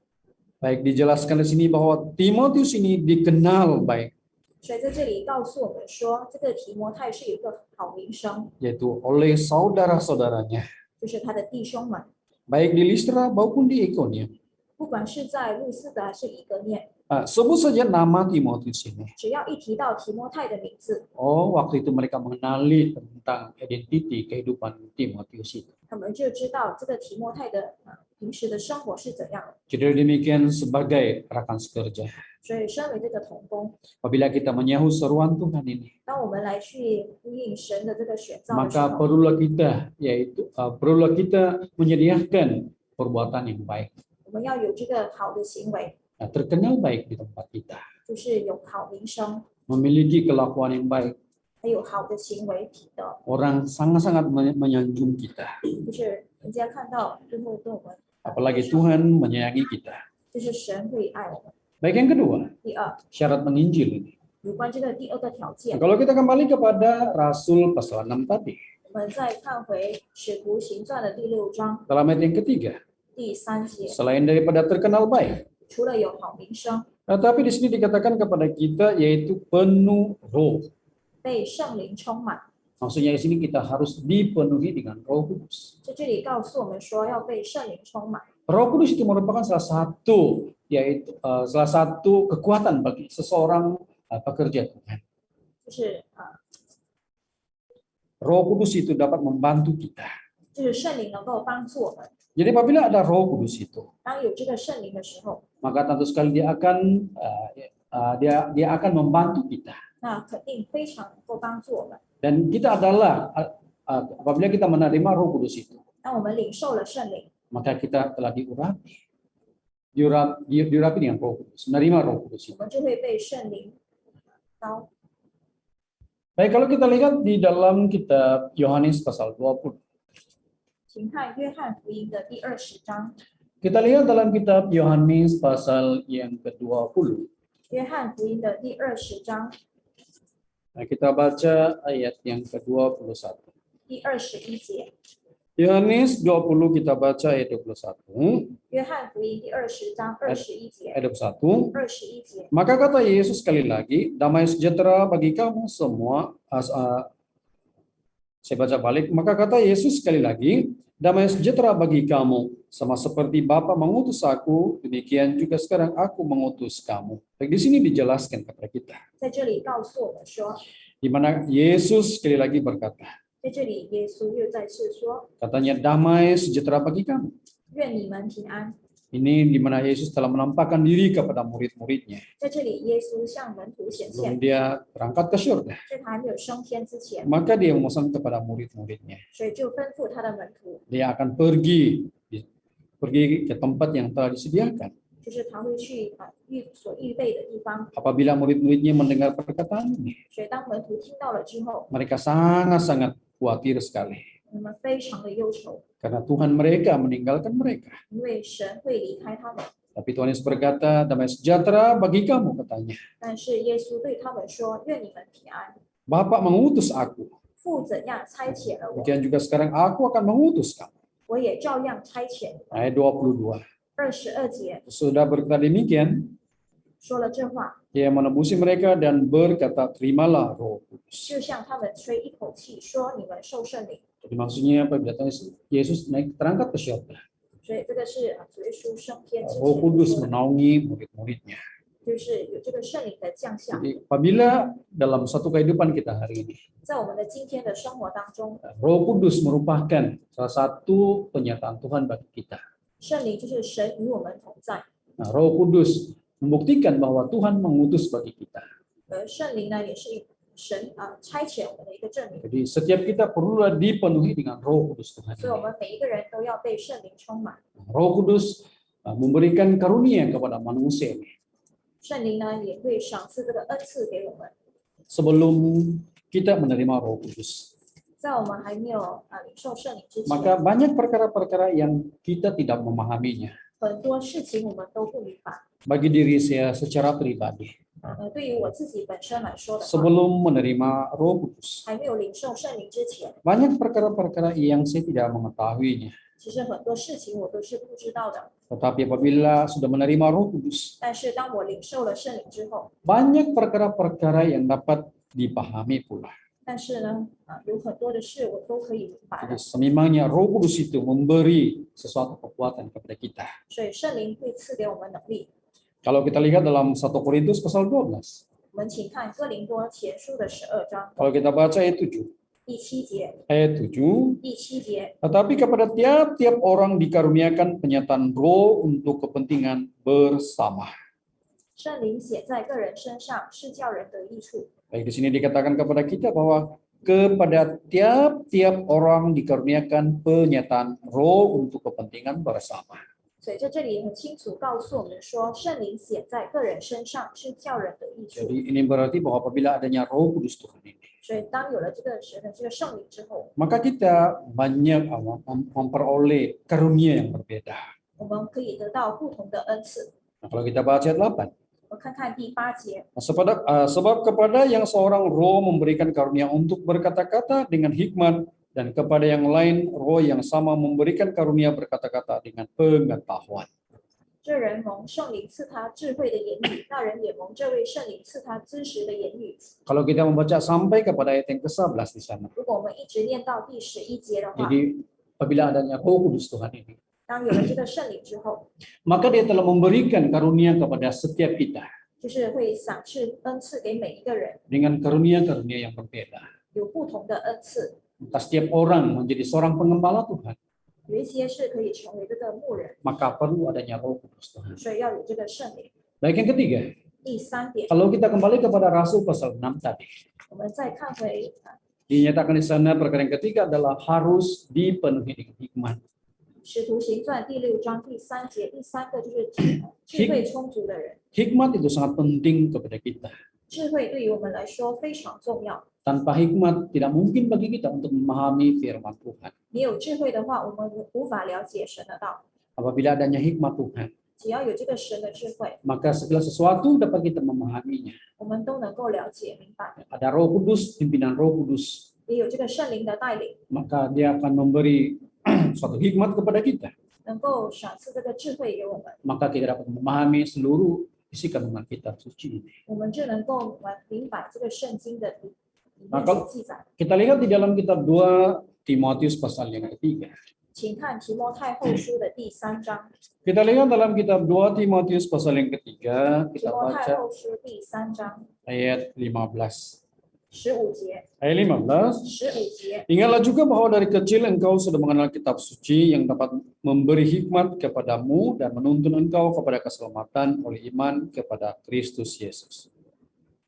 Baik, dijelaskan di sini bahwa Timotius ini dikenal baik 所以在这里告诉我们说，这个提摩太是有一个好名声， yaitu oleh saudara-saudaranya 就是他的弟兄们， baik di Listra maupun di Ikonium. 不管是在路斯德还是以哥念， Sebut saja nama Timotius ini. 只要一提到提摩太的名字， Oh, waktu itu mereka mengenali tentang identiti kehidupan Timotius itu. 他们就知道这个提摩太的平时的生活是怎样的。 Jadi demikian sebagai rekan sekerja. 所以，身为这个同工， Apabila kita menyahut seruan Tuhan ini, 当我们来去呼应神的这个选召的时 maka 候， perlulah kita menyediakan perbuatan yang baik. 我们要有这个好的行为， Terkenal baik di tempat kita, 就是有好名声， memiliki kelakuan yang baik. 还有好的行为品德， Orang sangat-sangat menyanjung kita. 就是人家看到就会跟我们， Apalagi Tuhan menyayangi kita. 就是神会爱我们。 Baik, yang kedua, 第二， syarat menginjil ini. 有关这个第二个条件， Kalau kita kembali kepada Rasul pasal 6 tadi, 我们再看回使徒行传的第6章 dalam ayat yang ketiga, 第3节， selain daripada terkenal baik, 除了有好名声， Tetapi di sini dikatakan kepada kita yaitu penuh roh. 被圣灵充满。 Maksudnya di sini kita harus dipenuhi dengan Roh Kudus. 在这里告诉我们说要被圣灵充满。 Roh Kudus itu merupakan salah satu kekuatan bagi seseorang pekerja Tuhan. 就是Roh Kudus itu dapat membantu kita. 就是圣灵能够帮助我们。 Jadi apabila ada Roh Kudus itu, 当有这个圣灵的时候， maka tentu sekali dia akan membantu kita. 那肯定非常能够帮助我们。 Dan kita adalah apabila kita menerima Roh Kudus itu, 当我们领受了圣灵， maka kita telah diurapi dengan Roh Kudus, menerima Roh Kudus 我 itu. 们就会被圣灵高。 Baik, kalau kita lihat di dalam kitab Yohanes pasal 20. 请看约翰福音的第20章。 Kita lihat dalam kitab Yohanes pasal yang ke-20. 约翰福音的第20章 Nah, kita baca ayat yang ke-21. 第21节。 Yohanes 20 kita baca ayat 21. 约翰福音第20章21节。 Ayat 21. 21节。 Maka kata Yesus sekali lagi, damai sejahtera bagi kamu semua. Saya baca balik. Maka kata Yesus sekali lagi, damai sejahtera bagi kamu. Sama seperti Bapa mengutus aku, demikian juga sekarang aku mengutus kamu. Baik, di sini dijelaskan kepada kita. 在这里告诉我们说， Di mana Yesus sekali lagi berkata, 在这里耶稣又再次说， katanya damai sejahtera bagi kamu. 愿你们平安。 Ini di mana Yesus telah menampakkan diri kepada murid-muridnya 在这里耶稣向门徒显 sebelum 现， dia berangkat ke surga. 在他还没有升天之前， Maka dia memesan kepada murid-muridnya. 所以就吩咐他的门徒， Dia akan pergi ke tempat yang telah disediakan. 就是他会去所预备的地方。 Apabila murid-muridnya mendengar perkataan ini, 所以当门徒听到了之后， mereka sangat-sangat khawatir sekali. 我们非常的忧愁， Karena Tuhan mereka meninggalkan mereka. 因为神会离开他们。 Tapi Tuhan Yesus berkata, damai sejahtera bagi kamu, katanya. 但是耶稣对他们说：“愿你们平安。 Bapa mengutus aku. 父怎样差遣了我， Demikian juga sekarang aku akan mengutus kamu. 我也照样差遣你们。 Ayat 22. ” 22节 Sudah berkata demikian, 说了这话， ia menebusi mereka dan berkata, terimalah Roh Kudus. 就向他们吹一口气，说：“你们受圣灵。 Jadi maksudnya apa? Yesus naik terangkat ke surga. ”所以这个是主耶稣升天之 Roh 前 Kudus 说的， menaungi murid-muridnya. 就是有这个圣灵的降下。 Jadi apabila dalam satu kehidupan kita hari ini, 在我们的今天的生活当中， Roh Kudus merupakan salah satu penyataan Tuhan bagi kita. 圣灵就是神与我们同在， Nah, Roh Kudus membuktikan bahwa Tuhan mengutus bagi kita. 圣灵呢也是神差遣我们的一个证明。 Jadi setiap kita perlu dipenuhi dengan Roh Kudus Tuhan. 所以，我们每一个人都要被圣灵充满。 Roh Kudus memberikan karunia kepada manusia ini. 圣灵呢也会赏赐这个恩赐给我们。 Sebelum kita menerima Roh Kudus, 在我们还没有领受圣灵之 maka 前， banyak perkara-perkara yang kita tidak memahaminya. 很多事情我们都不明白。 Bagi diri saya secara pribadi, 对于我自己本身来说的话， sebelum menerima Roh Kudus, 还没有领受圣灵之前， banyak perkara-perkara yang saya tidak mengetahuinya. 其实很多事情我都是不知道的。 Tetapi apabila sudah menerima Roh Kudus, 但是当我领受了圣灵之后， banyak perkara-perkara yang dapat dipahami pula. 但是呢，有很多的事我都可以明白 Jadi 了。 sememangnya Roh Kudus itu memberi sesuatu kekuatan kepada kita. 所以圣灵会赐给我们能力。 Kalau kita lihat dalam 1 Korintus pasal 12, 我们请看哥林多前书的12章 kalau kita baca ayat 7, 第7节， ayat 7, 第7节， tetapi kepada tiap-tiap orang dikaruniakan penyataan roh untuk kepentingan bersama. 圣灵写在个人身上，是叫人得益处。 Baik, di sini dikatakan kepada kita bahwa kepada tiap-tiap orang dikaruniakan penyataan roh untuk kepentingan bersama. 所以在这里很清楚告诉我们说，圣灵写在个人身上，是叫人得益处。 Jadi ini berarti bahwa apabila adanya Roh Kudus Tuhan ini, 所以当有了这个神的这个圣灵之后， maka kita banyak memperoleh karunia yang berbeda. 我们可以得到不同的恩赐。 Nah, kalau kita baca ayat 8, 我们看看第8节， sebab kepada yang seorang roh memberikan karunia untuk berkata-kata dengan hikmat, dan kepada yang lain roh yang sama memberikan karunia berkata-kata dengan pengetahuan. 这这人蒙圣灵赐他智慧的言语，那人也蒙这位圣灵赐他知识的言语。 Kalau kita membaca sampai kepada ayat yang ke-11 di sana. 如果我们一直念到第11节的话， Jadi apabila adanya Roh Kudus Tuhan ini, 当有了这个圣灵之后， maka Dia telah memberikan karunia kepada setiap kita 就是会赏赐恩赐给每一个人， dengan karunia-karunia yang berbeda. 有不同的恩赐。 Maka setiap orang menjadi seorang pengembala Tuhan, 有一些是可以成为这个牧人， maka perlu adanya Roh Kudus Tuhan. 所以要有这个圣灵。 Baik, yang ketiga, 第3点， kalau kita kembali kepada Rasul pasal 6 tadi, 我们再看回 dinyatakan di sana perkara yang ketiga adalah harus dipenuhi dengan hikmat. 使徒行传第6章第3节，第3个就是智慧充足的人。 Hikmat itu sangat penting kepada kita. 智慧对于我们来说非常重要。 Tanpa hikmat tidak mungkin bagi kita untuk memahami firman Tuhan. 没有智慧的话，我们无法了解神的道。 Apabila adanya hikmat Tuhan, 只要有这个神的智慧， maka segala sesuatu dapat kita memahaminya. 我们都能够了解明白。 Ada Roh Kudus, pimpinan Roh Kudus, 也有这个圣灵的带领， maka Dia akan memberi suatu hikmat kepada kita. 能够赏赐这个智慧给我们， Maka kita dapat memahami seluruh isi kandungan kitab suci ini. 我们就能够明白这个圣经的里面 Maka 所记载。 kita lihat di dalam kitab 2 Timotius pasal yang ketiga. 请看提摩太后书的第3章， Kita lihat dalam kitab 2 Timotius pasal yang ketiga, 提 kita 摩太 baca 后书第3章 ayat 15. 15节Ayat 15. ，15节。 Ingatlah juga bahwa dari kecil engkau sudah mengenal kitab suci yang dapat memberi hikmat kepadamu dan menuntun engkau kepada keselamatan oleh iman kepada Kristus Yesus.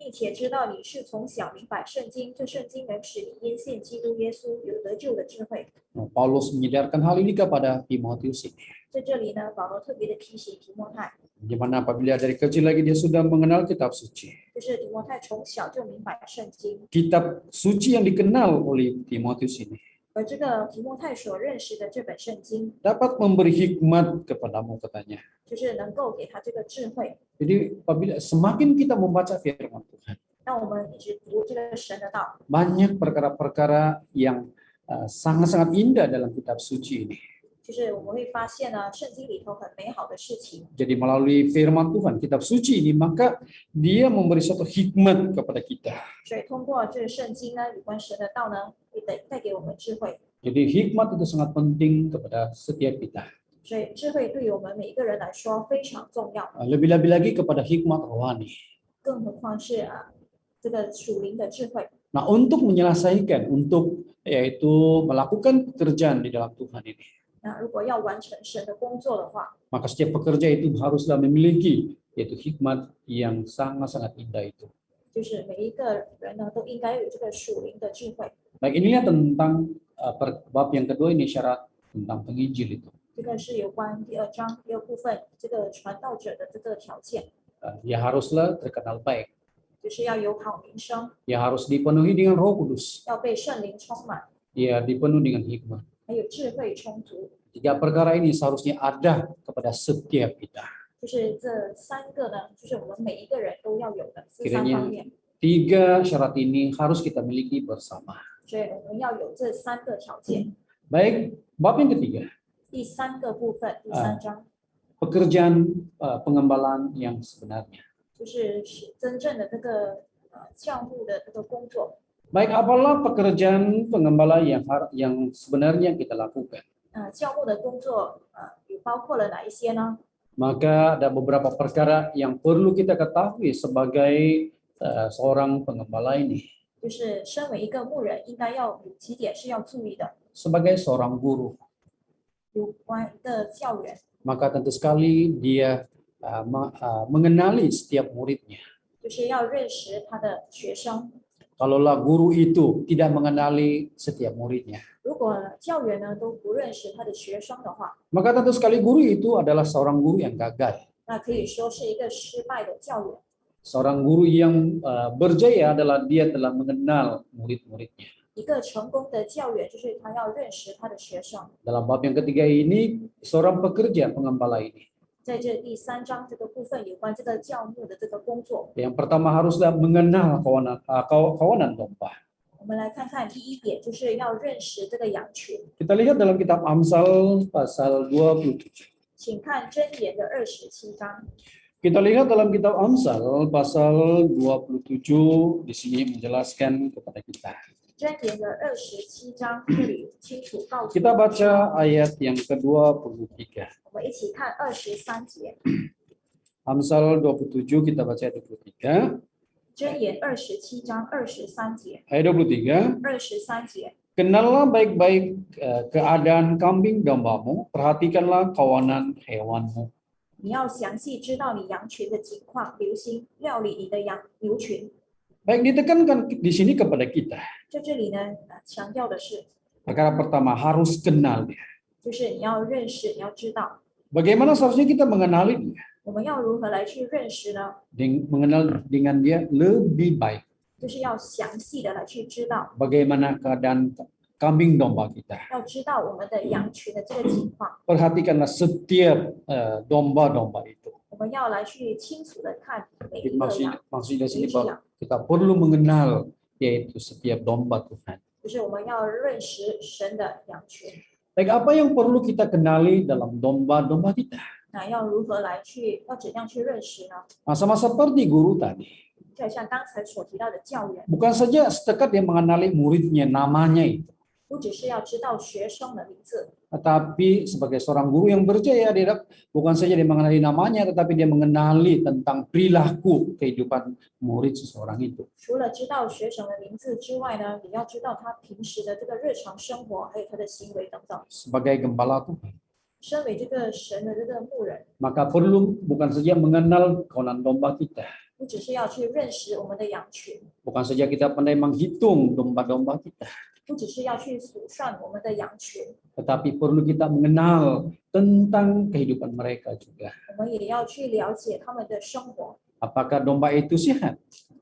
并且知道你是从小明白圣经，这圣经能使你因信基督耶稣有得救的智慧。 Nah, Paulus menyadarkan hal ini kepada Timotius ini. 在这里呢，保罗特别的提醒提摩太， Di mana apabila dari kecil lagi dia sudah mengenal kitab suci. 就是提摩太从小就明白圣经， Kitab suci yang dikenal oleh Timotius ini 而这个提摩太所认识的这本圣经， dapat memberi hikmat kepadamu katanya. 就是能够给他这个智慧。 Jadi apabila semakin kita membaca firman Tuhan, 让我们一直读这个神的道， banyak perkara-perkara yang sangat-sangat indah dalam kitab suci ini. 就是我们会发现呢，圣经里头很美好的事情。 Jadi melalui firman Tuhan, kitab suci ini, maka dia memberi suatu hikmat kepada kita. 所以通过这个圣经呢，有关神的道呢，也带给我们智慧。 Jadi hikmat itu sangat penting kepada setiap kita. 所以智慧对于我们每一个人来说非常重要， Lebih-lebih lagi kepada hikmat rohani. 更何况是这个属灵的智慧。 Nah, untuk menyelesaikan, untuk yaitu melakukan pekerjaan di dalam Tuhan ini, 那如果要完成神的工作的话， maka setiap pekerja itu haruslah memiliki yaitu hikmat yang sangat-sangat indah itu. 就是每一个人呢都应该有这个属灵的智慧。 Baik, inilah tentang bab yang kedua ini syarat tentang penginjil itu. 这个是有关第2章第2部分这个传道者的这个条件， Dia haruslah terkenal baik. 就是要有好名声， Dia harus dipenuhi dengan Roh Kudus. 要被圣灵充满， Dia dipenuhi dengan hikmat. 还有智慧充足。 Tiga perkara ini seharusnya ada kepada setiap kita. 就是这3个呢，就是我们每一个人都要有的这3 Kiranya 方面， tiga syarat ini harus kita miliki bersama. 所以我们要有这3个条件。 Baik, bab yang ketiga, 第3个部分，第3章 pekerjaan pengembalaan yang sebenarnya. 就是真正的这个教牧的这个工作。 Baik, apalah pekerjaan pengembala yang sebenarnya kita lakukan? 教牧的工作有包括了哪一些呢？ Maka ada beberapa perkara yang perlu kita ketahui sebagai seorang pengembala ini. 就是身为一个牧人，应该要有几点是要注意的。 Sebagai seorang guru, 有关一个教员， maka tentu sekali dia mengenali setiap muridnya. 就是要认识他的学生。 Kalaulah guru itu tidak mengenali setiap muridnya, 如果教员呢都不认识他的学生的话， maka tentu sekali guru itu adalah seorang guru yang gagal. 那可以说是一个失败的教员。 Seorang guru yang berjaya adalah dia telah mengenal murid-muridnya. 一个成功的教员就是他要认识他的学生。 Dalam bab yang ketiga ini, seorang pekerja pengembala ini, 在这第3章这个部分有关这个教牧的这个工作， yang pertama haruslah mengenal kawanan domba. 我们来看看第1点，就是要认识这个羊群。 Kita lihat dalam kitab Amsal pasal 27. 请看箴言的27章。 Kita lihat dalam kitab Amsal pasal 27 di sini menjelaskan kepada kita. 箴言的27章这里清楚告诉 Kita 我们 baca ayat yang ke-23. 我们一起看23节。 Amsal 27 kita baca ayat 23. 箴言27章23节。 Ayat 23. 23节， Kenallah baik-baik keadaan kambing dombamu, perhatikanlah kawanan hewanmu. 你要详细知道你羊群的情况，留心料理你的牛群。 Baik, ditekankan di sini kepada kita. 在这里呢，强调的是， Perkara pertama harus kenal dia. 就是你要认识，你要知道， Bagaimana seharusnya kita mengenali dia? 我们要如何来去认识呢？ Mengenal dengan dia lebih baik. 就是要详细的来去知道， Bagaimana keadaan kambing domba kita. 要知道我们的羊群的这个情况， Perhatikanlah setiap domba-domba itu. 我们要来去清楚的看每一个羊， Maksudnya 每 sini 一只 bahwa 羊， kita perlu mengenal yaitu setiap domba Tuhan. 就是我们要认识神的羊群。 Baik, apa yang perlu kita kenali dalam domba-domba kita? 那要如何来去，要怎样去认识呢？ Nah, sama seperti guru tadi. 就像刚才所提到的教员， Bukan saja sedekat dia mengenali muridnya, namanya itu. 不只是要知道学生的名字， Tetapi sebagai seorang guru yang berjaya, dia bukan saja dia mengenali namanya, tetapi dia mengenali tentang perilaku kehidupan murid seseorang itu. 除了知道学生的名字之外呢，也要知道他平时的这个日常生活，还有他的行为等等。 Sebagai gembala Tuhan, 身为这个神的这个牧人， maka perlu bukan saja mengenal kawanan domba kita, 不只是要去认识我们的羊群， bukan saja kita pandai menghitung domba-domba kita, 不只是要去数算我们的羊群， tetapi perlu kita mengenal tentang kehidupan mereka juga. 我们也要去了解他们的生活。 Apakah domba itu sehat?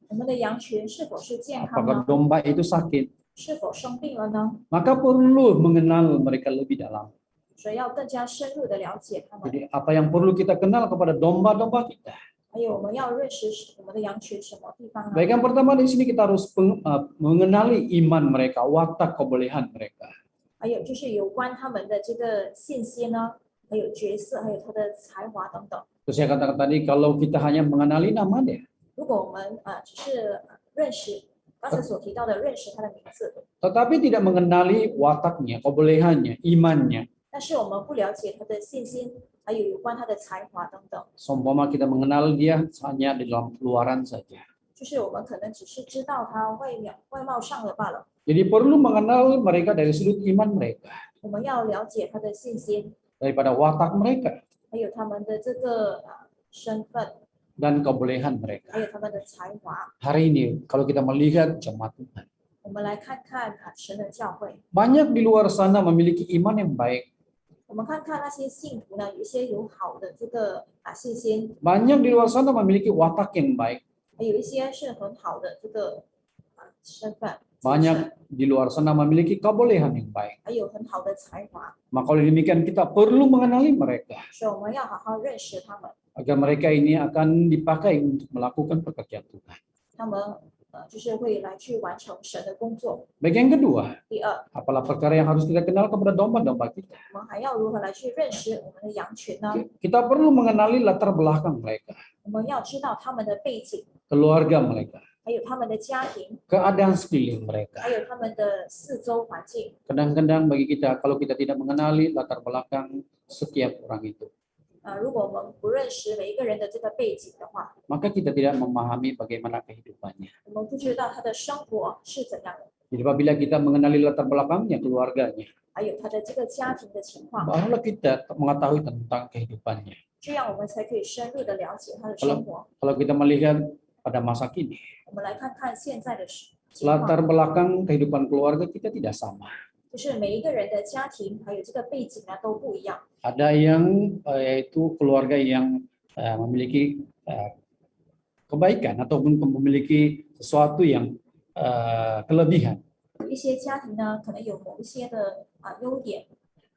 我们的羊群是否是健康 Apakah 呢？ domba itu sakit? 是否生病了呢？ Maka perlu mengenal mereka lebih dalam. 所以要更加深入的了解他们。 Jadi apa yang perlu kita kenal kepada domba-domba kita? 还有我们要认识我们的羊群什么地方呢？ Baik, yang pertama di sini kita harus mengenali iman mereka, watak kebolehan mereka. 还有就是有关他们的这个信心呢，还有角色，还有他的才华等等。 Terus saya katakan tadi kalau kita hanya mengenali nama dia, 如果我们只是认识刚才所提到的认识他的名字， tetapi tidak mengenali wataknya, kebolehannya, imannya. 但是我们不了解他的信心，还有有关他的才华等等， Seumpama kita mengenal dia hanya di dalam luaran saja. 就是我们可能只是知道他外貌上的罢了。 Jadi perlu mengenal mereka dari sudut iman mereka, 我们要了解他的信心， daripada watak mereka 还有他们的这个身份， dan kebolehan mereka. 还有他们的才华。 Hari ini kalau kita melihat jemaat Tuhan, 我们来看看神的教会， banyak di luar sana memiliki iman yang baik. 我们看看那些信徒呢，有一些有好的这个信心， Banyak di luar sana memiliki watak yang baik. 还有一些是很好的这个身份，精神 Banyak di luar sana memiliki kebolehan yang baik. 还有很好的才华， Maka oleh demikian kita perlu mengenali mereka 所以我们要好好认识他们， agar mereka ini akan dipakai untuk melakukan pekerjaan Tuhan. 他们就是会来去完成神的工作。 Baik, yang kedua, 第二， apalah perkara yang harus kita kenal kepada domba-domba kita. 我们还要如何来去认识我们的羊群呢？ Kita perlu mengenali latar belakang mereka, 我们要知道他们的背景， keluarga mereka, 还有他们的家庭， keadaan sekeliling mereka. 还有他们的四周环境。 Kadang-kadang bagi kita, kalau kita tidak mengenali latar belakang setiap orang itu, 如果我们不认识每一个人的这个背景的话， maka kita tidak memahami bagaimana kehidupannya. 我们不知道他的生活是怎样的， Jadi apabila kita mengenali latar belakangnya, keluarganya, 还有他的这个家庭的情况， barulah kita mengetahui tentang kehidupannya. 这样我们才可以深入的了解他的生活。 Kalau kita melihat pada masa kini, 我们来看看现在的情况， latar belakang kehidupan keluarga kita tidak sama. 就是每一个人的家庭还有这个背景呢都不一样。 Ada yang yaitu keluarga yang memiliki kebaikan ataupun memiliki sesuatu yang kelebihan. 有一些家庭呢可能有某一些的优点，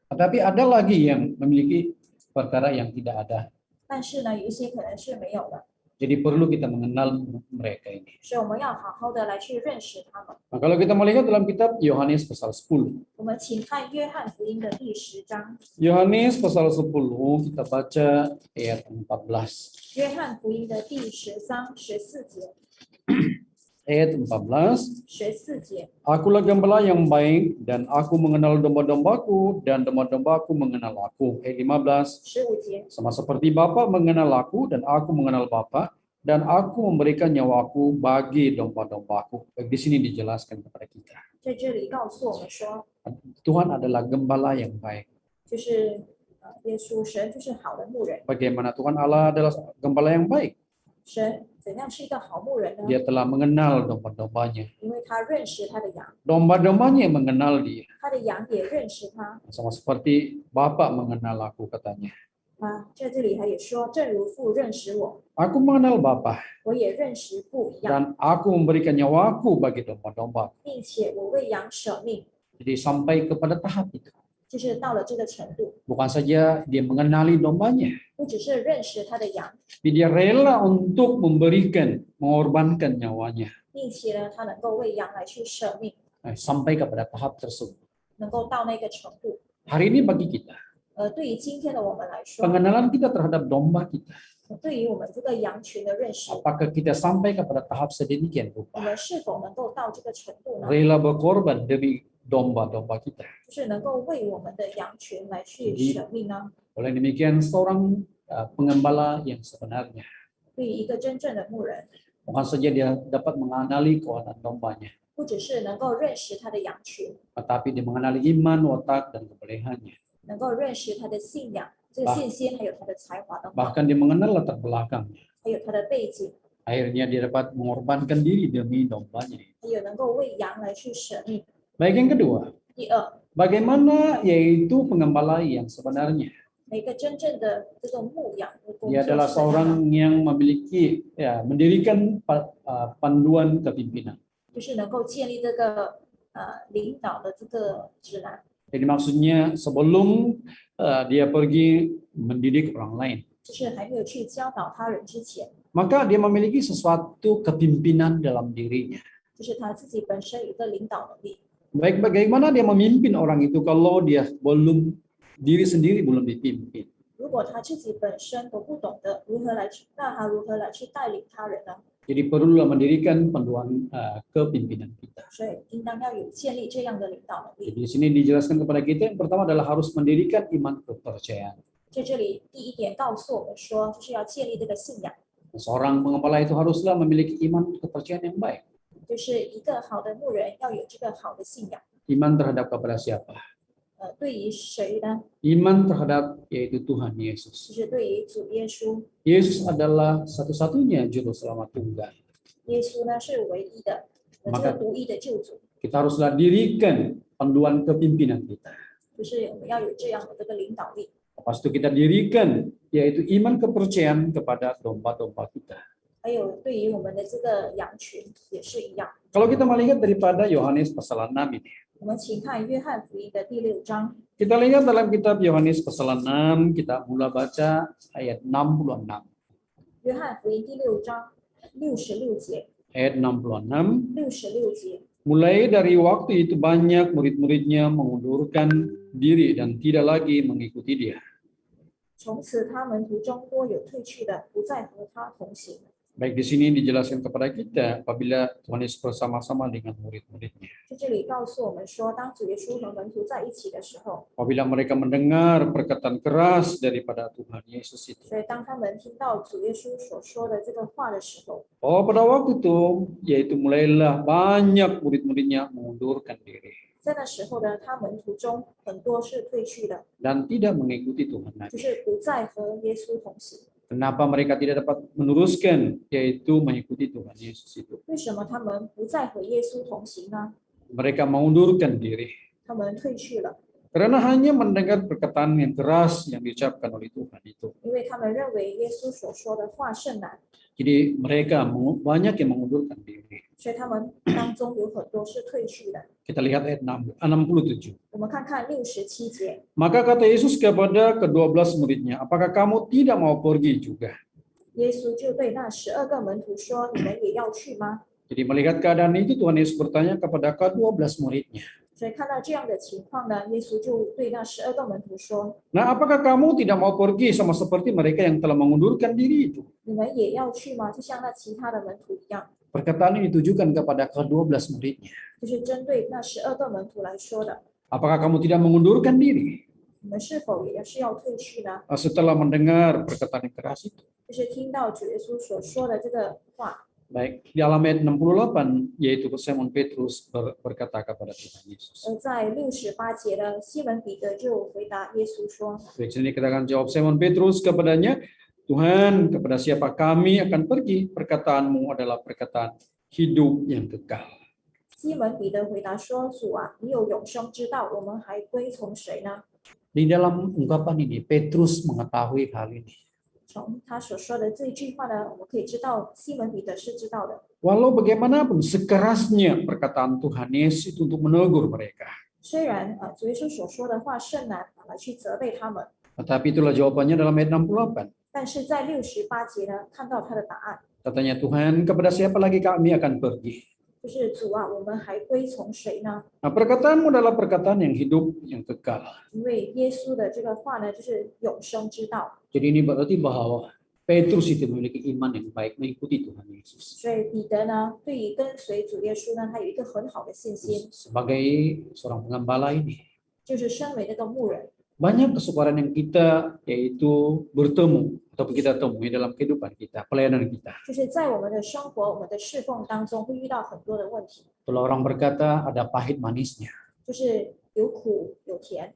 Tetapi ada lagi yang memiliki perkara yang tidak ada. 但是呢有一些可能是没有的。Jadi perlu kita mengenal mereka ini. 所以我们要好好的来去认识他们。 Nah, kalau kita melihat dalam kitab Yohanes pasal 10. 我们请看约翰福音的第10章， Yohanes pasal 10 kita baca ayat 14. 约翰福音的第10章14节， Ayat 14. 14节， Akulah gembala yang baik dan aku mengenal domba-dombaku dan domba-dombaku mengenal aku. Ayat 15. 15节， Sama seperti Bapa mengenal aku dan aku mengenal Bapa dan aku memberikan nyawaku bagi domba-dombaku. Baik, di sini dijelaskan kepada kita. 在这里告诉我们说， Tuhan adalah gembala yang baik. 就是耶稣神就是好的牧人， Bagaimana Tuhan Allah adalah gembala yang baik? 神怎样是一个好牧人呢？ Dia telah mengenal domba-dombanya. 因为他认识他的羊， Domba-dombanya yang mengenal dia. 他的羊也认识他。 Sama seperti Bapa mengenal aku katanya. 在这里他也说，正如父认识我， Aku mengenal Bapa 我也认识父一样， dan aku memberikan nyawaku bagi domba-domba. 并且我为羊舍命， Jadi sampai kepada tahap itu. 就是到了这个程度， Bukan saja dia mengenali dombanya, 不只是认识他的羊， tapi dia rela untuk memberikan, mengorbankan nyawanya 并且呢，他能够为羊来去舍命， sampai kepada tahap tersebut. 能够到那个程度。 Hari ini bagi kita, 对于今天的我们来说， pengenalan kita terhadap domba kita, 对于我们这个羊群的认识， apakah kita sampai kepada tahap sedemikian 我 rupa, 们是否能够到这个程度呢？ rela berkorban demi domba-domba kita. 就是能够为我们的羊群来去舍命呢？ Oleh demikian, seorang pengembala yang sebenarnya, 对于一个真正的牧人， bukan saja dia dapat mengenali kawanan dombanya, 不只是能够认识他的羊群， tetapi dia mengenali iman, watak, dan kebolehannya. 能够认识他的信仰、这个信心，还有他的才华的话， Bahkan dia mengenal latar belakangnya. 还有他的背景， Akhirnya dia dapat mengorbankan diri demi dombanya. 还有能够为羊来去舍命。 Baik, yang kedua, 第二， bagaimana yaitu pengembala yang sebenarnya? 每个真正的这个牧养的工作 Dia 是 adalah 怎样的 seorang yang memiliki mendirikan panduan kepimpinan. 就是能够建立这个领导的这个指南， Jadi maksudnya sebelum dia pergi mendidik orang lain, 就是还没有去教导他人之前， maka dia memiliki sesuatu kepimpinan dalam dirinya. 就是他自己本身有一个领导能力。 Baik, bagaimana dia memimpin orang itu kalau dia belum diri sendiri belum dipimpin? 如果他自己本身都不懂得如何来去，那他如何来去带领他人呢？ Jadi perlulah mendirikan panduan kepimpinan kita. 所以应当要有建立这样的领导能 Jadi 力。 di sini dijelaskan kepada kita yang pertama adalah harus mendirikan iman kepercayaan. 在这里，第一点告诉我们说，就是要建立这个信仰， Seorang pengembala itu haruslah memiliki iman kepercayaan yang baik. 就是一个好的牧人要有这个好的信仰。 Iman terhadap kepada siapa? 对于谁呢？ Iman terhadap yaitu Tuhan 就 Yesus. 是对于主耶稣。 Yesus adalah satu-satunya juru selamat tunggal. 耶稣呢是唯一的，这个独一的救主， Kita haruslah dirikan panduan kepimpinan kita. 就是我们要有这样的这个领导力。 Lepas itu kita dirikan yaitu iman kepercayaan kepada domba-domba kita. 还有对于我们的这个羊群也是一样。 Kalau kita melihat daripada Yohanes pasal 6 ini, 我们请看约翰福音的第6章， kita lihat dalam kitab Yohanes pasal 6, kita mulai baca ayat 66. 约翰福音第6章66节， Ayat 66, 66节。 mulai dari waktu itu banyak murid-muridnya mengundurkan diri dan tidak lagi mengikuti dia. 从此他门徒中多有退去的，不再和他同行。 Baik, di sini dijelaskan kepada kita apabila Tuhan Yesus bersama-sama dengan murid-muridnya. 在这里告诉我们说，当主耶稣和门徒在一起的时候， Apabila mereka mendengar perkataan keras daripada Tuhan Yesus itu. 所以当他们听到主耶稣所说的这个话的时候， Oh, pada waktu itu, yaitu mulailah banyak murid-muridnya mengundurkan diri 在那时候呢，他门徒中很多是退去的， dan tidak mengikuti Tuhan 就 lagi. 是不再和耶稣同行。 Kenapa mereka tidak dapat meneruskan, yaitu mengikuti Tuhan Yesus itu? 为什么他们不再和耶稣同行呢？ Mereka mengundurkan diri 他们退去了， karena hanya mendengar perkataan yang keras yang diucapkan oleh Tuhan itu. 因为他们认为耶稣所说的话甚难， Jadi mereka banyak yang mengundurkan diri. 所以他们当中有很多是退去的。 Kita lihat ayat 67. 我们看看67节， Maka kata Yesus kepada ke-12 muridnya, apakah kamu tidak mau pergi juga? 耶稣就对那12个门徒说：“你们也要去吗 Jadi melihat keadaan itu Tuhan Yesus bertanya kepada ke-12 muridnya. ？”所以看到这样的情况呢，耶稣就对那12个门徒说 Nah, apakah kamu tidak mau pergi sama seperti mereka yang telah mengundurkan diri itu?：“ 你们也要去吗？就像那其他的门徒一样。 Perkataan ini ditujukan kepada ke-12 muridnya. ”就是针对那12个门徒来说的。 Apakah kamu tidak mengundurkan diri 你们是否也是要退去呢？ setelah mendengar perkataan yang keras itu? 就是听到主耶稣所说的这个话。 Baik, di dalam ayat 68 yaitu Simon Petrus berkata kepada Tuhan Yesus. 在68节呢，西门彼得就回答耶稣说 Di sini kita akan jawab Simon Petrus kepadanya, Tuhan, kepada siapa kami akan pergi? Perkataanmu adalah perkataan hidup yang kekal. 西门彼得回答说：“主啊，你有永生之道，我们还归从谁呢 Di dalam ungkapan ini, Petrus mengetahui hal ini. ？”从他所说的这一句话呢，我们可以知道西门彼得是知道的。 Walau bagaimanapun sekerasnya perkataan Tuhan Yesus itu untuk menegur mereka. 虽然主耶稣所说的话甚难来去责备他们， Tetapi itulah jawabannya dalam ayat 68. 但是在68节呢，看到他的答案， Katanya Tuhan, kepada siapa lagi kami akan pergi? 就是主啊，我们还归从谁呢？ Nah, perkataanmu adalah perkataan yang hidup, yang kekal. 因为耶稣的这个话呢，就是永生之道。 Jadi ini berarti bahwa Petrus itu memiliki iman yang baik mengikuti Tuhan Yesus. 所以彼得呢，对于跟随主耶稣呢，他有一个很好的信心， Sebagai seorang pengembala ini, 就是身为那个牧人， banyak kesukaran yang kita yaitu bertemu ataupun kita temui dalam kehidupan kita, pelayanan kita. 就是在我们的生活、我们的侍奉当中，会遇到很多的问题， Kalau orang berkata ada pahit manisnya. 就是有苦有甜。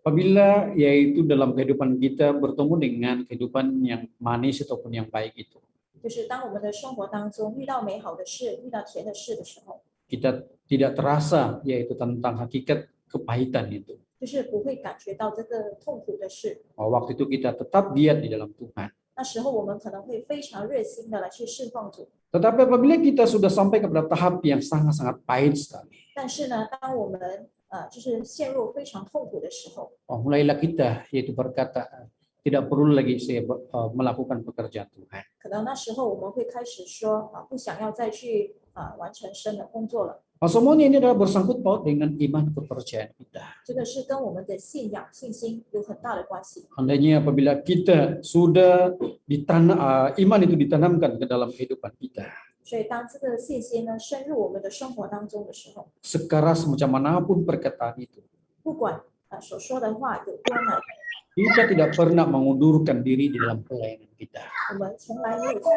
Apabila yaitu dalam kehidupan kita bertemu dengan kehidupan yang manis ataupun yang baik itu, 就是当我们的生活当中遇到美好的事、遇到甜的事的时候， kita tidak terasa yaitu tentang hakikat kepahitan itu. 就是不会感觉到这个痛苦的事。 Waktu itu kita tetap giat di dalam Tuhan. 那时候我们可能会非常热心的来去侍奉主， Tetapi apabila kita sudah sampai kepada tahap yang sangat-sangat pahit sekali, 但是呢，当我们就是陷入非常痛苦的时候， mulailah kita yaitu berkata tidak perlu lagi saya melakukan pekerjaan Tuhan. 可能那时候我们会开始说不想要再去完成神的工作了。 Semuanya ini adalah bersangkut paut dengan iman kepercayaan kita. 这个是跟我们的信仰、信心有很大的关系。 Andainya apabila kita sudah iman itu ditanamkan ke dalam kehidupan kita, 所以当这个信心呢深入我们的生活当中的时候， sekeras macam manapun perkataan itu, 不管所说的话有多难， kita tidak pernah mengundurkan diri di dalam pelayanan kita. 我们从来没有在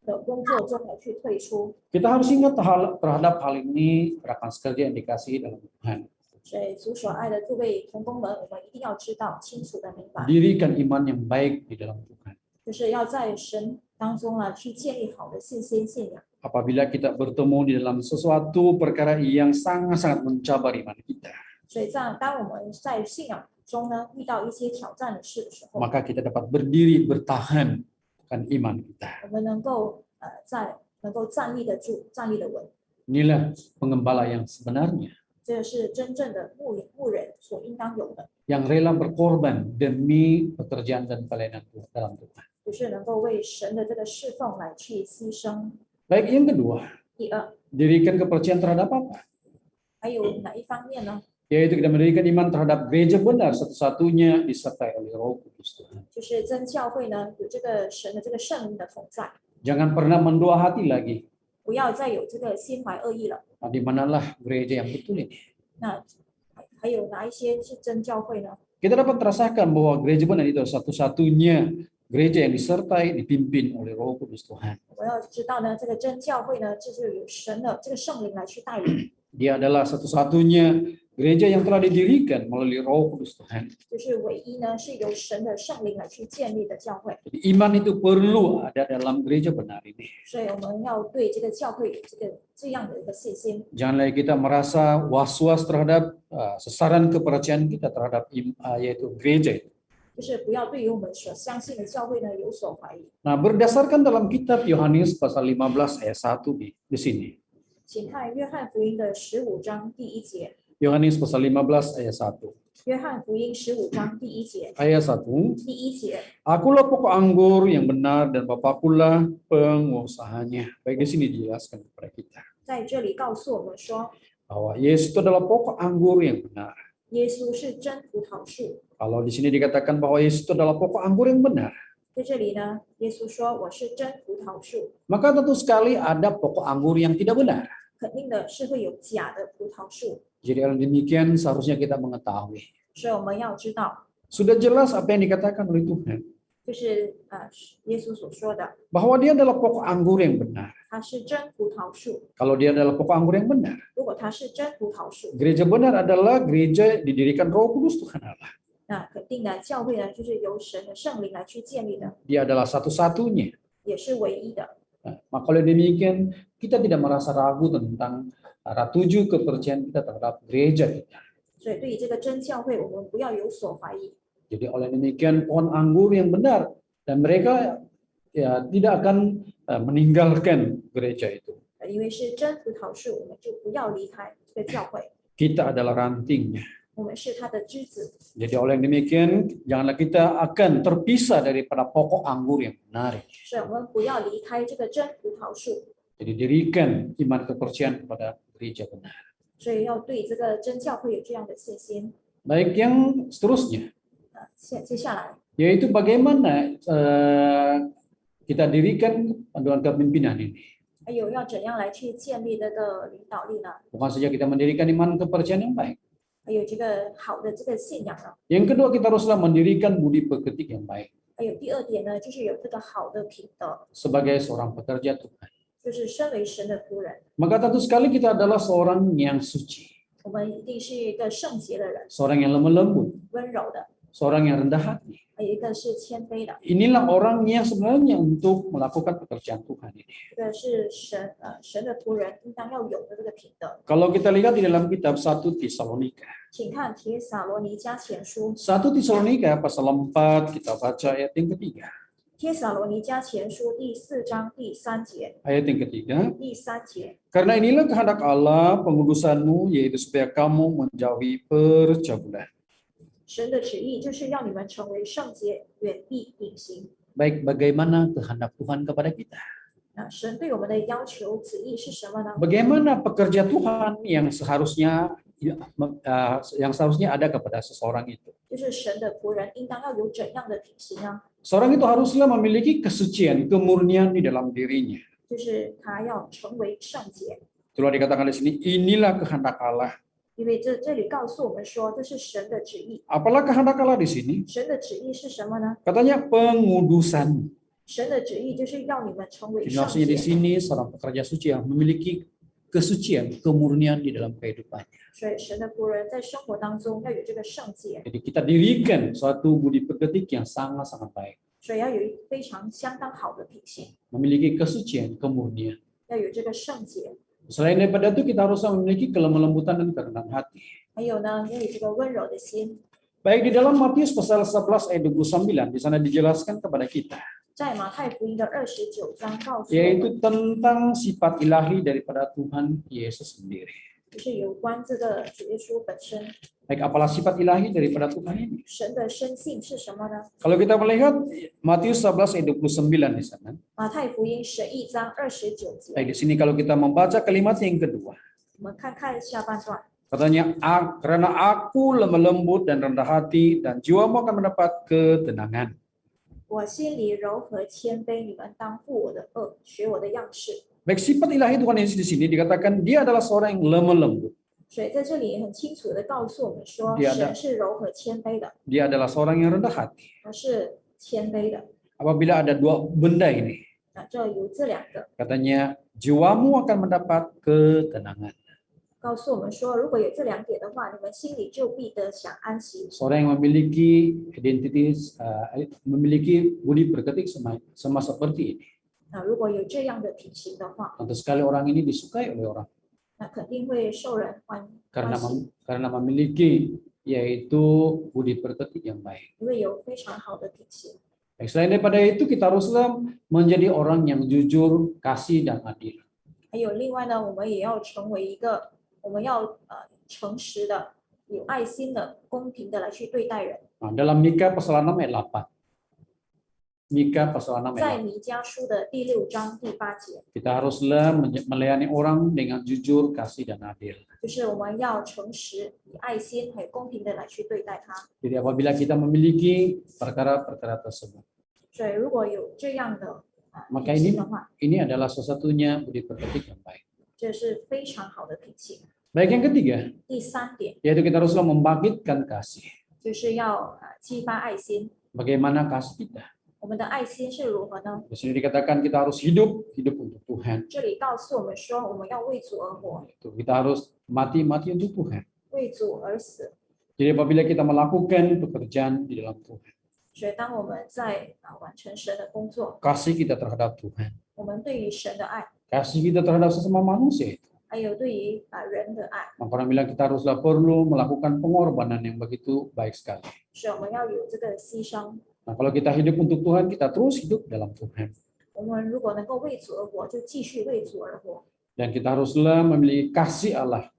的工作中来去退出。 Kita harus ingat terhadap hal ini rekan sekerja yang dikasihi dalam Tuhan. 所以主所爱的各位同工们，我们一定要知道、清楚的明白， Dirikan iman yang baik di dalam Tuhan. 就是要在神当中去建立好的信心、信仰。 Apabila kita bertemu di dalam sesuatu perkara yang sangat-sangat mencabar iman kita, 所以这样，当我们在信仰中呢遇到一些挑战的事的时候， maka kita dapat berdiri bertahan akan iman kita. 我们能够能够站立得住、站立得稳。 Inilah pengembala yang sebenarnya, 这个是真正的牧人所应当有的， yang rela berkorban demi pekerjaan dan pelayanan dalam Tuhan. 就是能够为神的这个侍奉来去牺牲。 Baik, yang kedua, 第二， dirikan kepercayaan terhadap apa? 还有哪一方面呢？ Yaitu kita mendirikan iman terhadap gereja benar satu-satunya disertai oleh Roh Kudus Tuhan. 就是真教会呢有这个神的这个圣灵的同在， Jangan pernah mendua hati lagi. 不要再有这个心怀恶意了。 Di manalah gereja yang betul ini? 那还有哪一些是真教会呢？ Kita dapat merasakan bahwa gereja benar itu satu-satunya gereja yang disertai, dipimpin oleh Roh Kudus Tuhan. 我要知道呢，这个真教会呢，就是有神的这个圣灵来去带领， Dia adalah satu-satunya gereja yang telah didirikan melalui Roh Kudus Tuhan. 就是唯一呢是由神的圣灵来去建立的教会。 Jadi iman itu perlu ada dalam gereja benar ini. 所以我们要对这个教会有这样的一个信心， Jangan lagi kita merasa was-was terhadap sasaran kepercayaan kita terhadap yaitu gereja itu. 就是不要对于我们所相信的教会呢有所怀疑。 Nah, berdasarkan dalam kitab Yohanes pasal 15 ayat 1 di sini. 请看约翰福音的15章第1节， Yohanes pasal 15 ayat 1. 约翰福音15章第1节， ayat 1. 第1节， Akulah pokok anggur yang benar dan Bapakkulah pengusahanya. Baik, di sini dijelaskan kepada kita 在这里告诉我们说， bahwa Yesus itu adalah pokok anggur yang benar. 耶稣是真葡萄树。 Kalau di sini dikatakan bahwa Yesus itu adalah pokok anggur yang benar, 在这里呢，耶稣说我是真葡萄树， maka tentu sekali ada pokok anggur yang tidak benar. 肯定的是会有假的葡萄树， Jadi dengan demikian seharusnya kita mengetahui. 所以我们要知道， Sudah jelas apa yang dikatakan oleh Tuhan, 就是耶稣所说的， bahwa dia adalah pokok anggur yang benar. 它是真葡萄树。 Kalau dia adalah pokok anggur yang benar, 如果它是真葡萄树， gereja benar adalah gereja didirikan Roh Kudus Tuhan Allah. 那肯定的教会呢，就是由神的圣灵来去建立的， Dia adalah satu-satunya. 也是唯一的。 Nah, maka oleh demikian kita tidak merasa ragu tentang tujuh kepercayaan kita terhadap gereja kita. 所以对于这个真教会，我们不要有所怀疑。 Jadi oleh demikian pohon anggur yang benar dan mereka ya tidak akan meninggalkan gereja itu. 因为是真葡萄树，我们就不要离开这个教会， Kita adalah rantingnya. 我们是它的枝子。 Jadi oleh demikian janganlah kita akan terpisah daripada pokok anggur yang benar. 所以我们不要离开这个真葡萄树， Jadi dirikan iman kepercayaan kepada gereja benar. 所以要对这个真教会有这样的信心。 Baik, yang seterusnya 接下来 yaitu bagaimana kita dirikan panduan kepemimpinan ini. 还有要怎样来去建立这个领导力呢？ Bukan saja kita mendirikan iman kepercayaan yang baik. 还有这个好的这个信仰呢？ Yang kedua, kita haruslah mendirikan budi pekerti yang baik 还有第二点呢，就是有这个好的品德， sebagai seorang pekerja Tuhan. 就是身为神的仆人， Maka tentu sekali kita adalah seorang yang suci, 我们一定是一个圣洁的人， seorang yang lemah lembut, 温柔的， seorang yang rendah hati. 还有一个是谦卑的。 Inilah orang yang sebenarnya untuk melakukan pekerjaan Tuhan ini. 这个是神的仆人应当要有的这个品德。 Kalau kita lihat di dalam kitab 1 Tesalonika, 请看帖撒罗尼迦前书， 1 Tesalonika pasal 4, kita baca ayat yang ketiga. 帖撒罗尼迦前书第4章第3节， Ayat yang ketiga, 第3节。 karena inilah kehendak Allah pengudusanmu, yaitu supaya kamu menjauhi percabulan. 神的旨意就是要你们成为圣洁，远避隐形。 Baik, bagaimana kehendak Tuhan kepada kita? 那神对我们的要求旨意是什么呢？ Bagaimana pekerja Tuhan yang seharusnya ada kepada seseorang itu? 就是神的仆人应当要有怎样的品行呢？ Seorang itu haruslah memiliki kesucian, kemurnian di dalam dirinya. 就是他要成为圣洁， Itulah dikatakan di sini, inilah kehendak Allah. 因为这里告诉我们说这是神的旨意。 Apalah kehendak Allah di sini? 神的旨意是什么呢？ Katanya pengudusan. 神的旨意就是要你们成为 Jadi 圣 maksudnya di 洁。 sini seorang pekerja suci yang memiliki kesucian, kemurnian di dalam kehidupannya. 所以神的仆人在生活当中要有这个圣洁， Jadi kita dirikan suatu budi pekerti yang sangat-sangat baik. 所以要有非常相当好的品行， Memiliki kesucian, kemurnian. 要有这个圣洁。 Selain daripada itu kita harus memiliki kelemah lembutan dan kerendahan hati. 还有呢，要有这个温柔的心。 Baik, di dalam Matius pasal 11 ayat 29 di sana dijelaskan kepada kita 在马太福音的29章告诉我们， yaitu tentang sifat ilahi daripada Tuhan Yesus sendiri. 就是有关这个主耶稣本身， Baik, apalah sifat ilahi daripada Tuhan ini? 神的生性是什么呢？ Kalau kita melihat Matius 11 ayat 29 di sana. 马太福音11章29节， Baik, di sini kalau kita membaca kalimat yang kedua. 我们看看下半段。 Katanya, karena aku lemah lembut dan rendah hati dan jiwamu akan mendapat ketenangan. 我心里柔和谦卑，你们当负我的恶，学我的样式。 Baik, sifat ilahi Tuhan Yesus di sini dikatakan dia adalah seorang yang lemah lembut. 所以在这里很清楚的告诉我们说， Dia ada- 神是柔和谦卑的， Dia adalah seorang yang rendah hati. 他是谦卑的。 Apabila ada dua benda ini, 那这有这两个， katanya jiwamu akan mendapat ketenangan. 告诉我们说，如果有这两点的话，你们心里就必得享安息。 Seorang yang memiliki identitas, memiliki budi pekerti sama seperti ini. 那如果有这样的品行的话， Tentu sekali orang ini disukai oleh orang 那肯定会受人欢喜， karena memiliki yaitu budi pekerti yang baik. 因为有非常好的品行。 Baik, selain daripada itu kita haruslah menjadi orang yang jujur, kasih dan adil. 还有另外呢，我们也要成为一个，我们要诚实的，有爱心的、公平的来去对待人。 Nah, dalam Mika pasal 6 ayat 8. Mika pasal 6 在 ayat 8. 弥迦书的第6章第8节， Kita haruslah melayani orang dengan jujur, kasih dan adil. 就是我们要诚实、以爱心还有公平的来去对待他。 Jadi apabila kita memiliki perkara-perkara tersebut, 所以如果有这样的maka 品性的话， ini adalah satu-satunya budi pekerti yang baik. 这是非常好的品性。 Baik, yang ketiga, 第3点 yaitu kita haruslah membangkitkan kasih. 就是要激发爱心。 Bagaimana kasih kita? 我们的爱心是如何呢？ Di sini dikatakan kita harus hidup untuk Tuhan. 这里告诉我们说，我们要为主而活， Kita harus mati untuk Tuhan. 为主而死。 Jadi apabila kita melakukan pekerjaan di dalam Tuhan, 所以当我们在完成神的工作， kasih kita terhadap Tuhan, 我们对于神的爱， kasih kita terhadap sesama manusia itu, 还有对于人的爱， maka orang bilang kita haruslah perlu melakukan pengorbanan yang begitu baik sekali. 所以我们要有这个牺牲。 Nah, kalau kita hidup untuk Tuhan, kita terus hidup dalam Tuhan. 我们如果能够为主而活，就继续为主而活。 Dan kita haruslah memiliki kasih Allah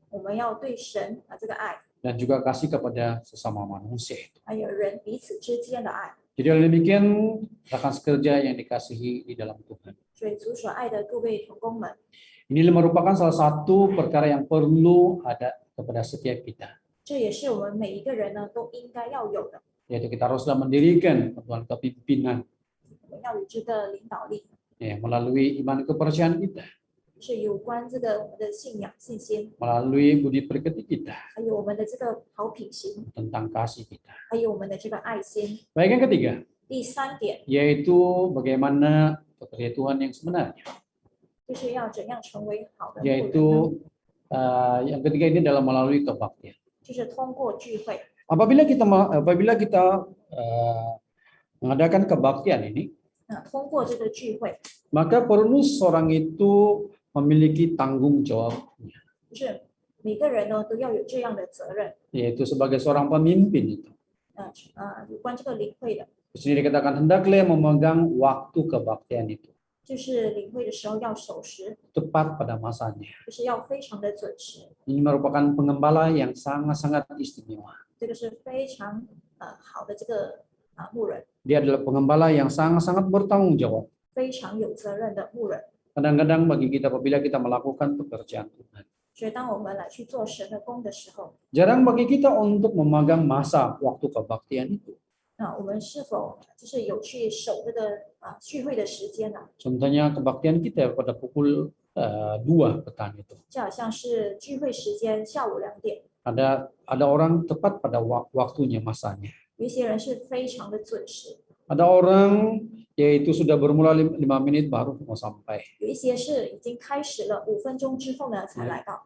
我们要对神这个爱， dan juga kasih kepada sesama manusia itu. 还有人彼此之间的爱。 Jadi oleh demikian, rekan sekerja yang dikasihi di dalam Tuhan. 所以主所爱的各位同工们， Ini merupakan salah satu perkara yang perlu ada kepada setiap kita. 这也是我们每一个人呢都应该要有的。 Yaitu kita haruslah mendirikan pertemuan kepimpinan 我们要有这个领导力， ya, melalui iman kepercayaan kita, 是有关这个我们的信仰、信心， melalui budi pekerti kita, 还有我们的这个好品行， tentang kasih kita. 还有我们的这个爱心。 Baik, yang ketiga, 第3点 yaitu bagaimana pekerja Tuhan yang sebenarnya. 就是要怎样成为好的牧人呢？ Yaitu yang ketiga ini adalah melalui kebaktian. 就是通过聚会。 Apabila kita mengadakan kebaktian ini, 通过这个聚会， maka perlu seorang itu memiliki tanggung jawabnya, 就是每个人呢都要有这样的责任。 yaitu sebagai seorang pemimpin itu. 有关这个领会的， Di sini dikatakan hendaklah memegang waktu kebaktian itu 就是领会的时候要守时， tepat pada masanya. 就是要非常的准时。 Ini merupakan pengembala yang sangat-sangat istimewa. 这个是非常好的这个牧人， Dia adalah pengembala yang sangat-sangat bertanggung jawab. 非常有责任的牧人。 Kadang-kadang bagi kita apabila kita melakukan pekerjaan Tuhan, 所以当我们来去做神的工的时候， jarang bagi kita untuk memegang masa waktu kebaktian itu. 我们是否就是有去守这个聚会的时间呢？ Contohnya kebaktian kita pada pukul 2 petang itu. 就好像是聚会时间下午2点， Ada orang tepat pada waktunya masanya. 有一些人是非常的准时， Ada orang yaitu sudah bermula 5 menit baru mau sampai. 有一些是已经开始了5分钟之后呢才来到。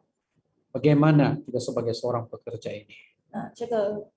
Bagaimana kita sebagai seorang pekerja ini? 这个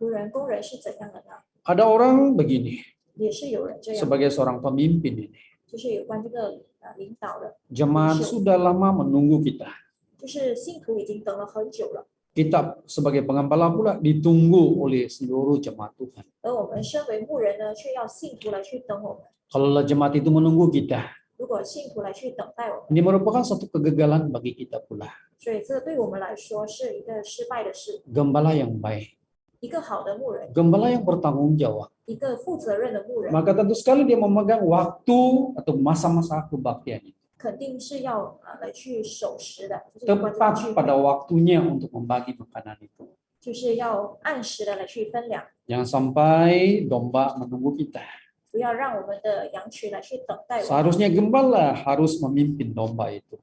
仆人工人是怎样的呢？ Ada orang begini, 也是有人这样， sebagai seorang pemimpin ini. 就是有关这个领导的， Jemaat sudah lama menunggu kita. 就是信徒已经等了很久了， Kita sebagai pengembala pula ditunggu oleh seluruh jemaat Tuhan. 而我们身为牧人呢，却要信徒来去等我们。 Kalau jemaat itu menunggu kita, 如果信徒来去等待我们， ini merupakan satu kegagalan bagi kita pula. 所以这对我们来说是一个失败的事。 Gembala yang baik, 一个好的牧人， gembala yang bertanggung jawab, 一个负责任的牧人， maka tentu sekali dia memegang waktu atau masa-masa kebaktian itu 肯定是要来去守时的，就是有关这个 tepat 聚 pada 会， waktunya untuk membagi makanan itu. 就是要按时的来去分粮， Jangan sampai domba menunggu kita. 不要让我们的羊群来去等待我们。 Seharusnya gembala harus memimpin domba itu.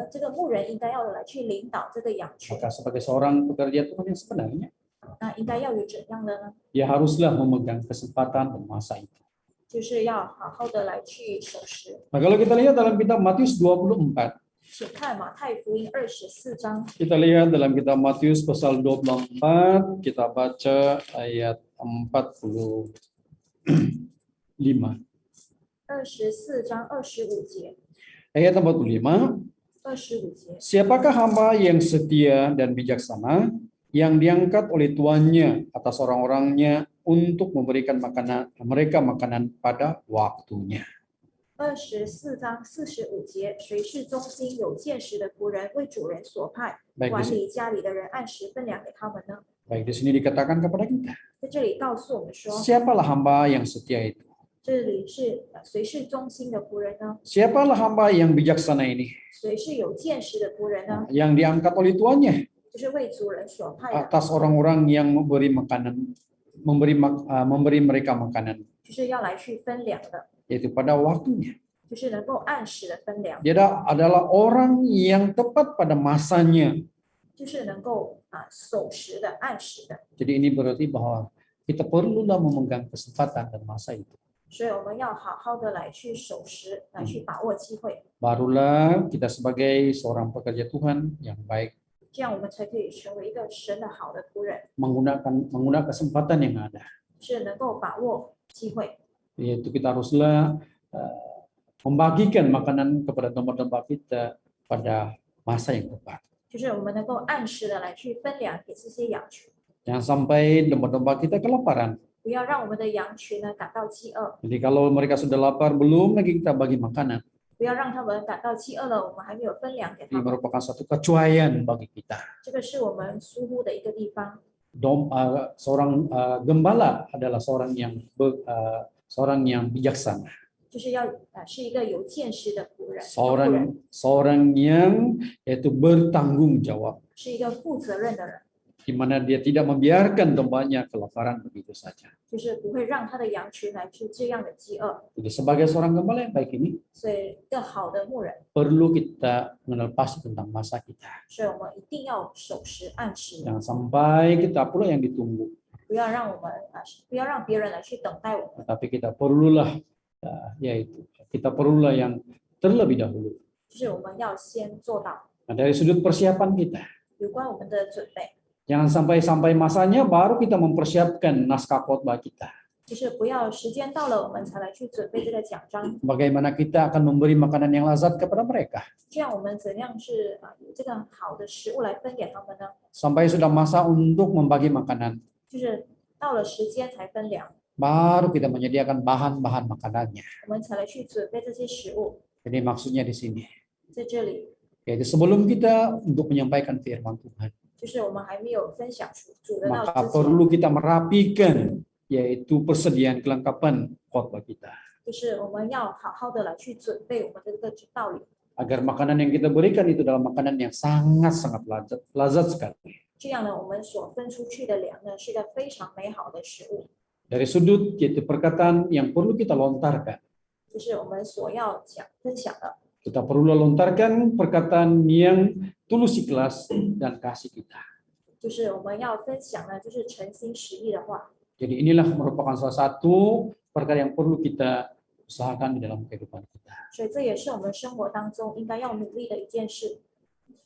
这个牧人应该要来去领导这个羊群， Maka sebagai seorang pekerja Tuhan yang sebenarnya, 那应该要有怎样的呢？ dia haruslah memegang kesempatan dan masa itu. 就是要好好的来去守时。 Nah, kalau kita lihat dalam kitab Matius 24, 请看马太福音24章， kita lihat dalam kitab Matius pasal 24, kita baca ayat 45. 24章25节， Ayat 45, 25节， siapakah hamba yang setia dan bijaksana yang diangkat oleh tuannya atas orang-orangnya untuk memberikan mereka makanan pada waktunya. 24章45节，谁是忠心有见识的仆人，为主人所派， Baik 管 di, 理家里的人按时分粮给他们呢？ baik di sini dikatakan kepada kita, 在这里告诉我们说， siapalah hamba yang setia itu? 这里是谁是忠心的仆人呢？ Siapalah hamba yang bijaksana ini? 谁是有见识的仆人呢？ Yang diangkat oleh tuannya 就是为主人所派的， atas orang-orang yang memberi makanan, memberi mereka makanan, 就是要来去分粮的， yaitu pada waktunya. 就是能够按时的分粮， Dia adalah orang yang tepat pada masanya. 就是能够守时的、按时的。 Jadi ini berarti bahwa kita perlulah memegang kesempatan dan masa itu. 所以我们要好好的来去守时，来去把握机会， Barulah kita sebagai seorang pekerja Tuhan yang baik 这样我们才可以成为一个神的好的仆人， menggunakan kesempatan yang ada. 是能够把握机会， Yaitu kita haruslah membagikan makanan kepada domba-domba kita pada masa yang tepat. 就是我们能够按时的来去分粮给这些羊群， Jangan sampai domba-domba kita kelaparan. 不要让我们的羊群呢感到饥饿， Jadi kalau mereka sudah lapar, belum lagi kita bagi makanan. 不要让他们感到饥饿了，我们还没有分粮给 Ini 他们， merupakan satu kecuaian bagi kita. 这个是我们疏忽的一个地方。 Seorang gembala adalah seorang yang bijaksana. 就是要是一个有见识的仆人，仆人 Seorang yang yaitu bertanggung jawab, 是一个负责任的人， di mana dia tidak membiarkan dombanya kelaparan begitu saja. 就是不会让他的羊群来去这样的饥饿。 Jadi sebagai seorang gembala yang baik ini 所以，一个好的牧人， perlu kita mengenal pasti tentang masa kita. 所以我们一定要守时按时， Jangan sampai kita pula yang ditunggu, 不要让我们不要让别人来去等待我们， tetapi kita perlulah yaitu kita perlulah yang terlebih dahulu. 就是我们要先做到 Nah, dari sudut persiapan kita, 有关我们的准备， jangan sampai masanya baru kita mempersiapkan naskah khotbah kita. 就是不要时间到了我们才来去准备这个奖章， Bagaimana kita akan memberi makanan yang lazat kepada mereka. 这样我们怎样是有这个好的食物来分给他们呢？ Sampai sudah masa untuk membagi makanan, 就是到了时间才分粮， baru kita menyediakan bahan-bahan makanannya. 我们才来去准备这些食物。 Jadi maksudnya di sini, 在这里， yaitu sebelum kita untuk menyampaikan firman Tuhan, 就是我们还没有分享主的道 maka 之前， perlu kita merapikan, yaitu persediaan kelengkapan khotbah kita. 就是我们要好好的来去准备我们的这个道理， Agar makanan yang kita berikan itu adalah makanan yang sangat-sangat lazat sekali. 这样呢，我们所分出去的粮呢，是一个非常美好的食物， Dari sudut yaitu perkataan yang perlu kita lontarkan. 就是我们所要分享的。 Kita perlu lontarkan perkataan yang tulus ikhlas dan kasih kita. 就是我们要分享呢，就是诚心实意的话。 Jadi inilah merupakan salah satu perkara yang perlu kita usahakan di dalam kehidupan kita. 所以这也是我们生活当中应该要努力的一件事。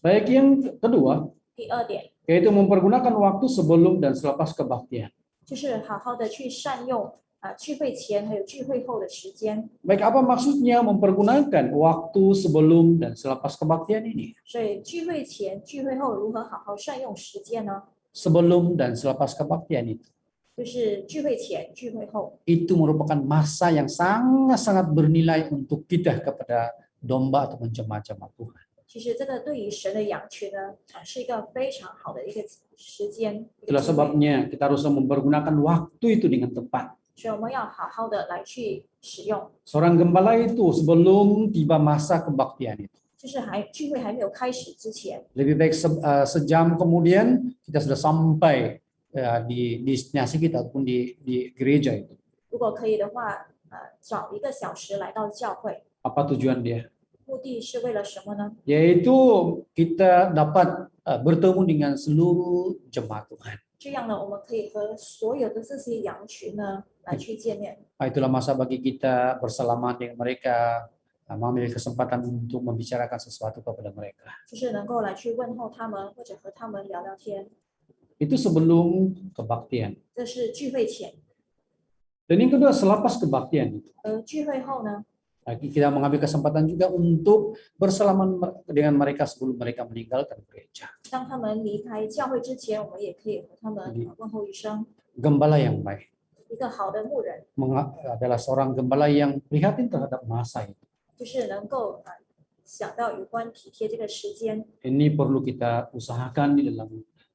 Baik, yang kedua, 第二点 yaitu mempergunakan waktu sebelum dan selepas kebaktian. 就是好好的去善用聚会前还有聚会后的时间。 Baik, apa maksudnya mempergunakan waktu sebelum dan selepas kebaktian ini? 所以聚会前、聚会后如何好好善用时间呢？ Sebelum dan selepas kebaktian itu. 就是聚会前、聚会后， Itu merupakan masa yang sangat-sangat bernilai untuk kita kepada domba ataupun jemaat-jemaat Tuhan. 其实这个对于神的羊群呢，是一个非常好的一个时间。 Itulah sebabnya kita harus mempergunakan waktu itu dengan tepat. 所以我们要好好的来去使用。 Seorang gembala itu sebelum tiba masa kebaktian itu, 就是聚会还没有开始之前， lebih baik sejam kemudian kita sudah sampai di destinasi kita ataupun di gereja itu. 如果可以的话，早1个小时来到教会， Apa tujuan dia? 目的是为了什么呢？ Yaitu kita dapat bertemu dengan seluruh jemaat Tuhan. 这样呢，我们可以和所有的这些羊群呢来去见面。 Itulah masa bagi kita bersalaman dengan mereka, mengambil kesempatan untuk membicarakan sesuatu kepada mereka. 就是能够来去问候他们，或者和他们聊聊天。 Itu sebelum kebaktian. 这是聚会前， Dan yang kedua selepas kebaktian itu. 聚会后呢， Kita mengambil kesempatan juga untuk bersalaman dengan mereka sebelum mereka meninggalkan gereja. 当他们离开教会之前，我们也可以和他们问候一声。 Gembala yang baik 一个好的牧人 adalah seorang gembala yang prihatin terhadap masa itu. 就是能够想到有关体贴这个时间， Ini perlu kita usahakan di dalam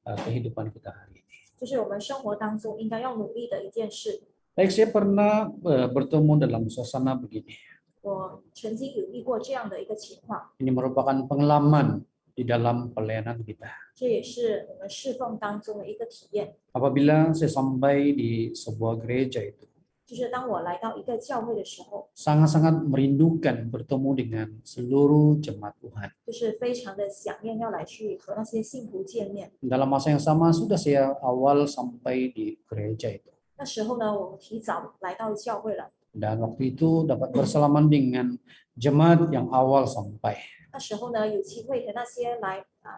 kehidupan kita hari ini. 就是我们生活当中应该要努力的一件事。 Baik, saya pernah bertemu dalam suasana begini. 我曾经有遇过这样的一个情况， Ini merupakan pengalaman di dalam pelayanan kita. 这也是我们侍奉当中的一个体验。 Apabila saya sampai di sebuah gereja itu, 就是当我来到一个教会的时候， sangat-sangat merindukan bertemu dengan seluruh jemaat Tuhan. 就是非常的想念要来去和那些信徒见面。 Dalam masa yang sama sudah saya awal sampai di gereja itu. 那时候呢，我提早来到教会了。 Dan waktu itu dapat bersalaman dengan jemaat yang awal sampai. 那时候呢，有机会和那些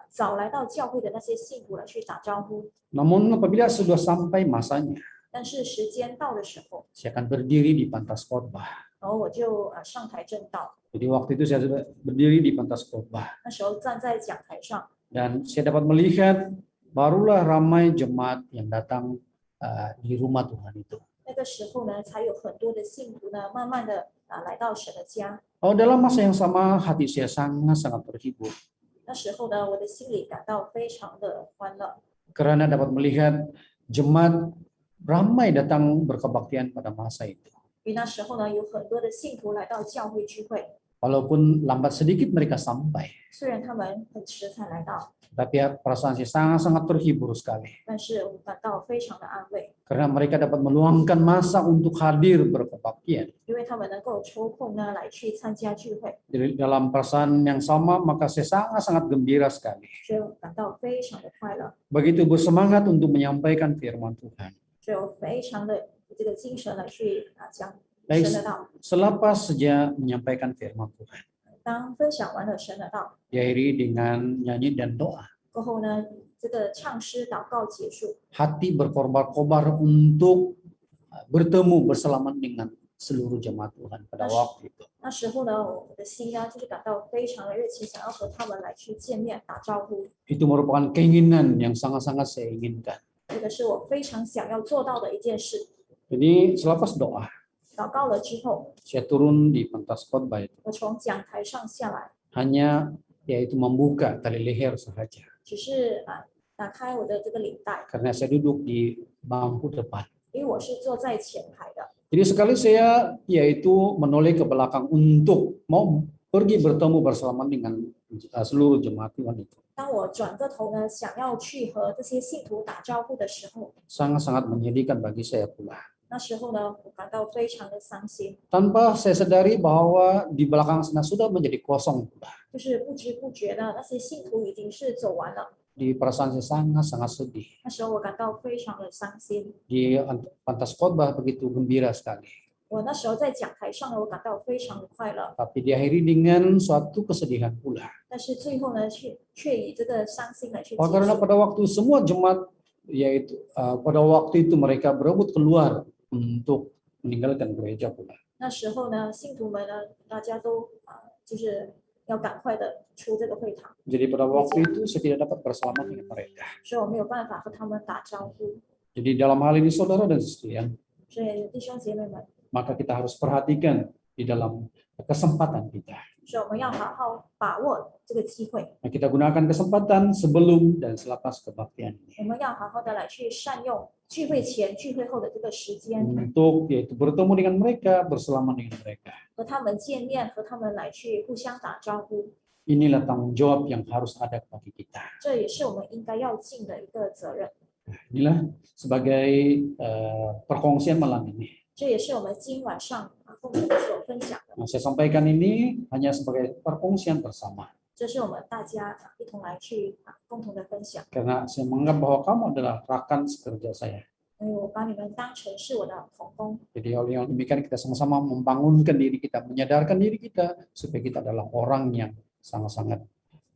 早来到教会的那些信徒来去打招呼。 Namun apabila sudah sampai masanya, 但是时间到的时候， saya akan berdiri di pantas khotbah. 然后我就上台正道。 Jadi waktu itu saya sudah berdiri di pantas khotbah 那时候站在讲台上， dan saya dapat melihat barulah ramai jemaat yang datang di rumah Tuhan itu. 那个时候呢，才有很多的信徒呢，慢慢的来到神的家。 Oh, dalam masa yang sama hati saya sangat terhibur 那时候呢，我的心里感到非常的欢乐， karena dapat melihat jemaat ramai datang berkebaktian pada masa itu. 因为那时候呢，有很多的信徒来到教会聚会， Walaupun lambat sedikit mereka sampai, 虽然他们很迟才来到， tapi perasaan saya sangat terhibur sekali 但是我感到非常的安慰， karena mereka dapat meluangkan masa untuk hadir berkebaktian. 因为他们能够抽空呢来去参加聚会， Jadi dalam perasaan yang sama maka saya sangat gembira sekali. 所以我感到非常的快乐， Begitu bersemangat untuk menyampaikan firman Tuhan. 所以我非常的有这个精神来去讲 Baik, 神的道。 selepas saja menyampaikan firman Tuhan, 当分享完了神的道 diakhiri dengan nyanyi dan doa. 过后呢，这个唱诗祷告结束， Hati berkobar-kobar untuk bertemu bersalaman dengan seluruh jemaat Tuhan pada waktu itu. 那时候呢，我的心呢就是感到非常的热情，想要和他们来去见面打招呼。 Itu merupakan keinginan yang sangat-sangat saya inginkan. 这个是我非常想要做到的一件事。 Jadi selepas doa, 祷告了之后， saya turun di pentas khotbah itu. 我从讲台上下来， Hanya yaitu membuka tali leher saja. 只是打开我的这个领带， Karena saya duduk di bangku depan. 因为我是坐在前排的。 Jadi sekali saya yaitu menoleh ke belakang untuk mau pergi bertemu bersalaman dengan seluruh jemaat Tuhan itu. 当我转个头呢，想要去和这些信徒打招呼的时候， Sangat-sangat menyedihkan bagi saya pula. 那时候呢，我感到非常的伤心， Tanpa saya sadari bahwa di belakang sana sudah menjadi kosong pula. 就是不知不觉的那些信徒已经是走完了。 Di perasaan saya sangat sedih. 那时候我感到非常的伤心。 Di pantas khotbah begitu gembira sekali. 我那时候在讲台上呢，我感到非常的快乐， Tapi diakhiri dengan suatu kesedihan pula. 但是最后呢，却以这个伤心来去结 Karena 束。 pada waktu semua jemaat yaitu pada waktu itu mereka berebut keluar untuk meninggalkan gereja pula. 那时候呢，信徒们呢，大家都就是要赶快的出这个会堂， Jadi pada waktu itu saya tidak dapat bersalaman dengan mereka. 所以我没有办法和他们打招呼。 Jadi dalam hal ini saudara dan sekalian, 所以弟兄姐妹们， maka kita harus perhatikan di dalam kesempatan kita. 所以我们要好好把握这个机会， Nah, kita gunakan kesempatan sebelum dan selepas kebaktian ini 我们要好好的来去善用聚会前、聚会后的这个时间， untuk yaitu bertemu dengan mereka, bersalaman dengan mereka. 和他们见面，和他们来去互相打招呼。 Inilah tanggung jawab yang harus ada bagi kita. 这也是我们应该要尽的一个责任， Nah, inilah sebagai perkongsian malam ini. 这也是我们今晚上共同所分享的， Nah, saya sampaikan ini hanya sebagai perkongsian bersama. 这是我们大家一同来去共同的分享。 Karena saya menganggap bahwa kamu adalah rekan sekerja saya. 因为我把你们当成是我的同工， Jadi oleh yang demikian kita sama-sama membangunkan diri kita, menyadarkan diri kita supaya kita adalah orang yang sangat-sangat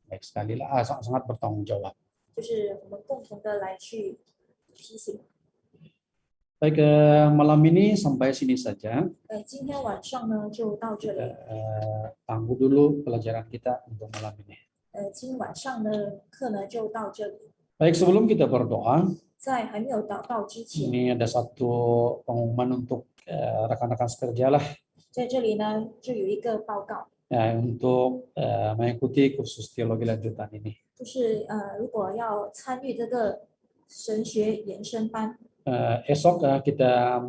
baik sekali lah, sangat bertanggung jawab. 就是我们共同的来去提醒。 Baik, malam ini sampai sini saja. 今天晚上呢就到这里。 Tangguh dulu pelajaran kita untuk malam ini. 今晚上的课呢就到这里。 Baik, sebelum kita berdoa, 在还没有祷告之前， ini ada satu pengumuman untuk rekan-rekan sekerja lah. 在这里呢就有一个报告， untuk mengikuti kursus teologi lanjutan ini. 就是如果要参与这个神学延伸班， Esok kita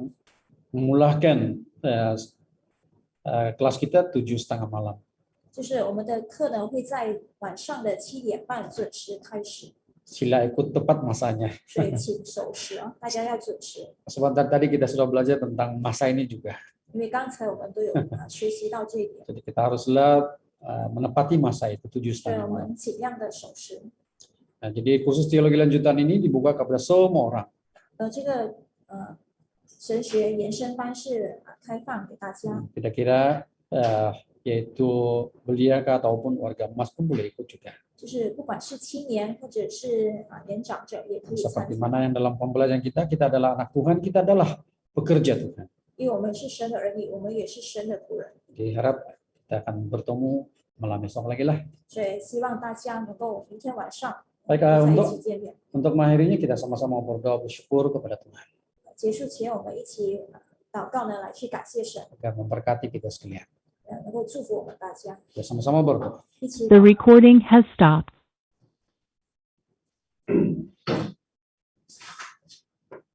memulahkan kelas kita 7:30 malam. 就是我们的课呢会在晚上的7:30准时开始， Sila ikut tepat masanya. 所以请守时啊，大家要准时。 Sebentar tadi kita sudah belajar tentang masa ini juga. 因为刚才我们都有学习到这一点， Jadi kita haruslah menepati masa itu 所以 7:30 我 malam. 们尽量的守时。 Nah, jadi kursus teologi lanjutan ini dibuka kepada semua orang. 这个神学延伸班是开放给大家， Kira-kira yaitu belia ataupun warga emas pun boleh ikut juga. 就是不管是青年或者是年长者也可以参 Seperti 与， mana yang dalam pembelajaran kita adalah anak Tuhan, kita adalah pekerja Tuhan. 因为我们是神的儿女，我们也是神的仆人， Jadi harap kita akan bertemu malam esok lagi lah. 所以希望大家能够明天晚上 Baik, 在一 untuk 起见面。 mengakhirinya kita sama-sama berdoa bersyukur kepada Tuhan 结束前，我们一起祷告呢，来去感谢神， agar memberkati kita sekalian. 能够祝福我们大家， Kita sama-sama berdoa. 一起 The 祷告。 recording has stopped.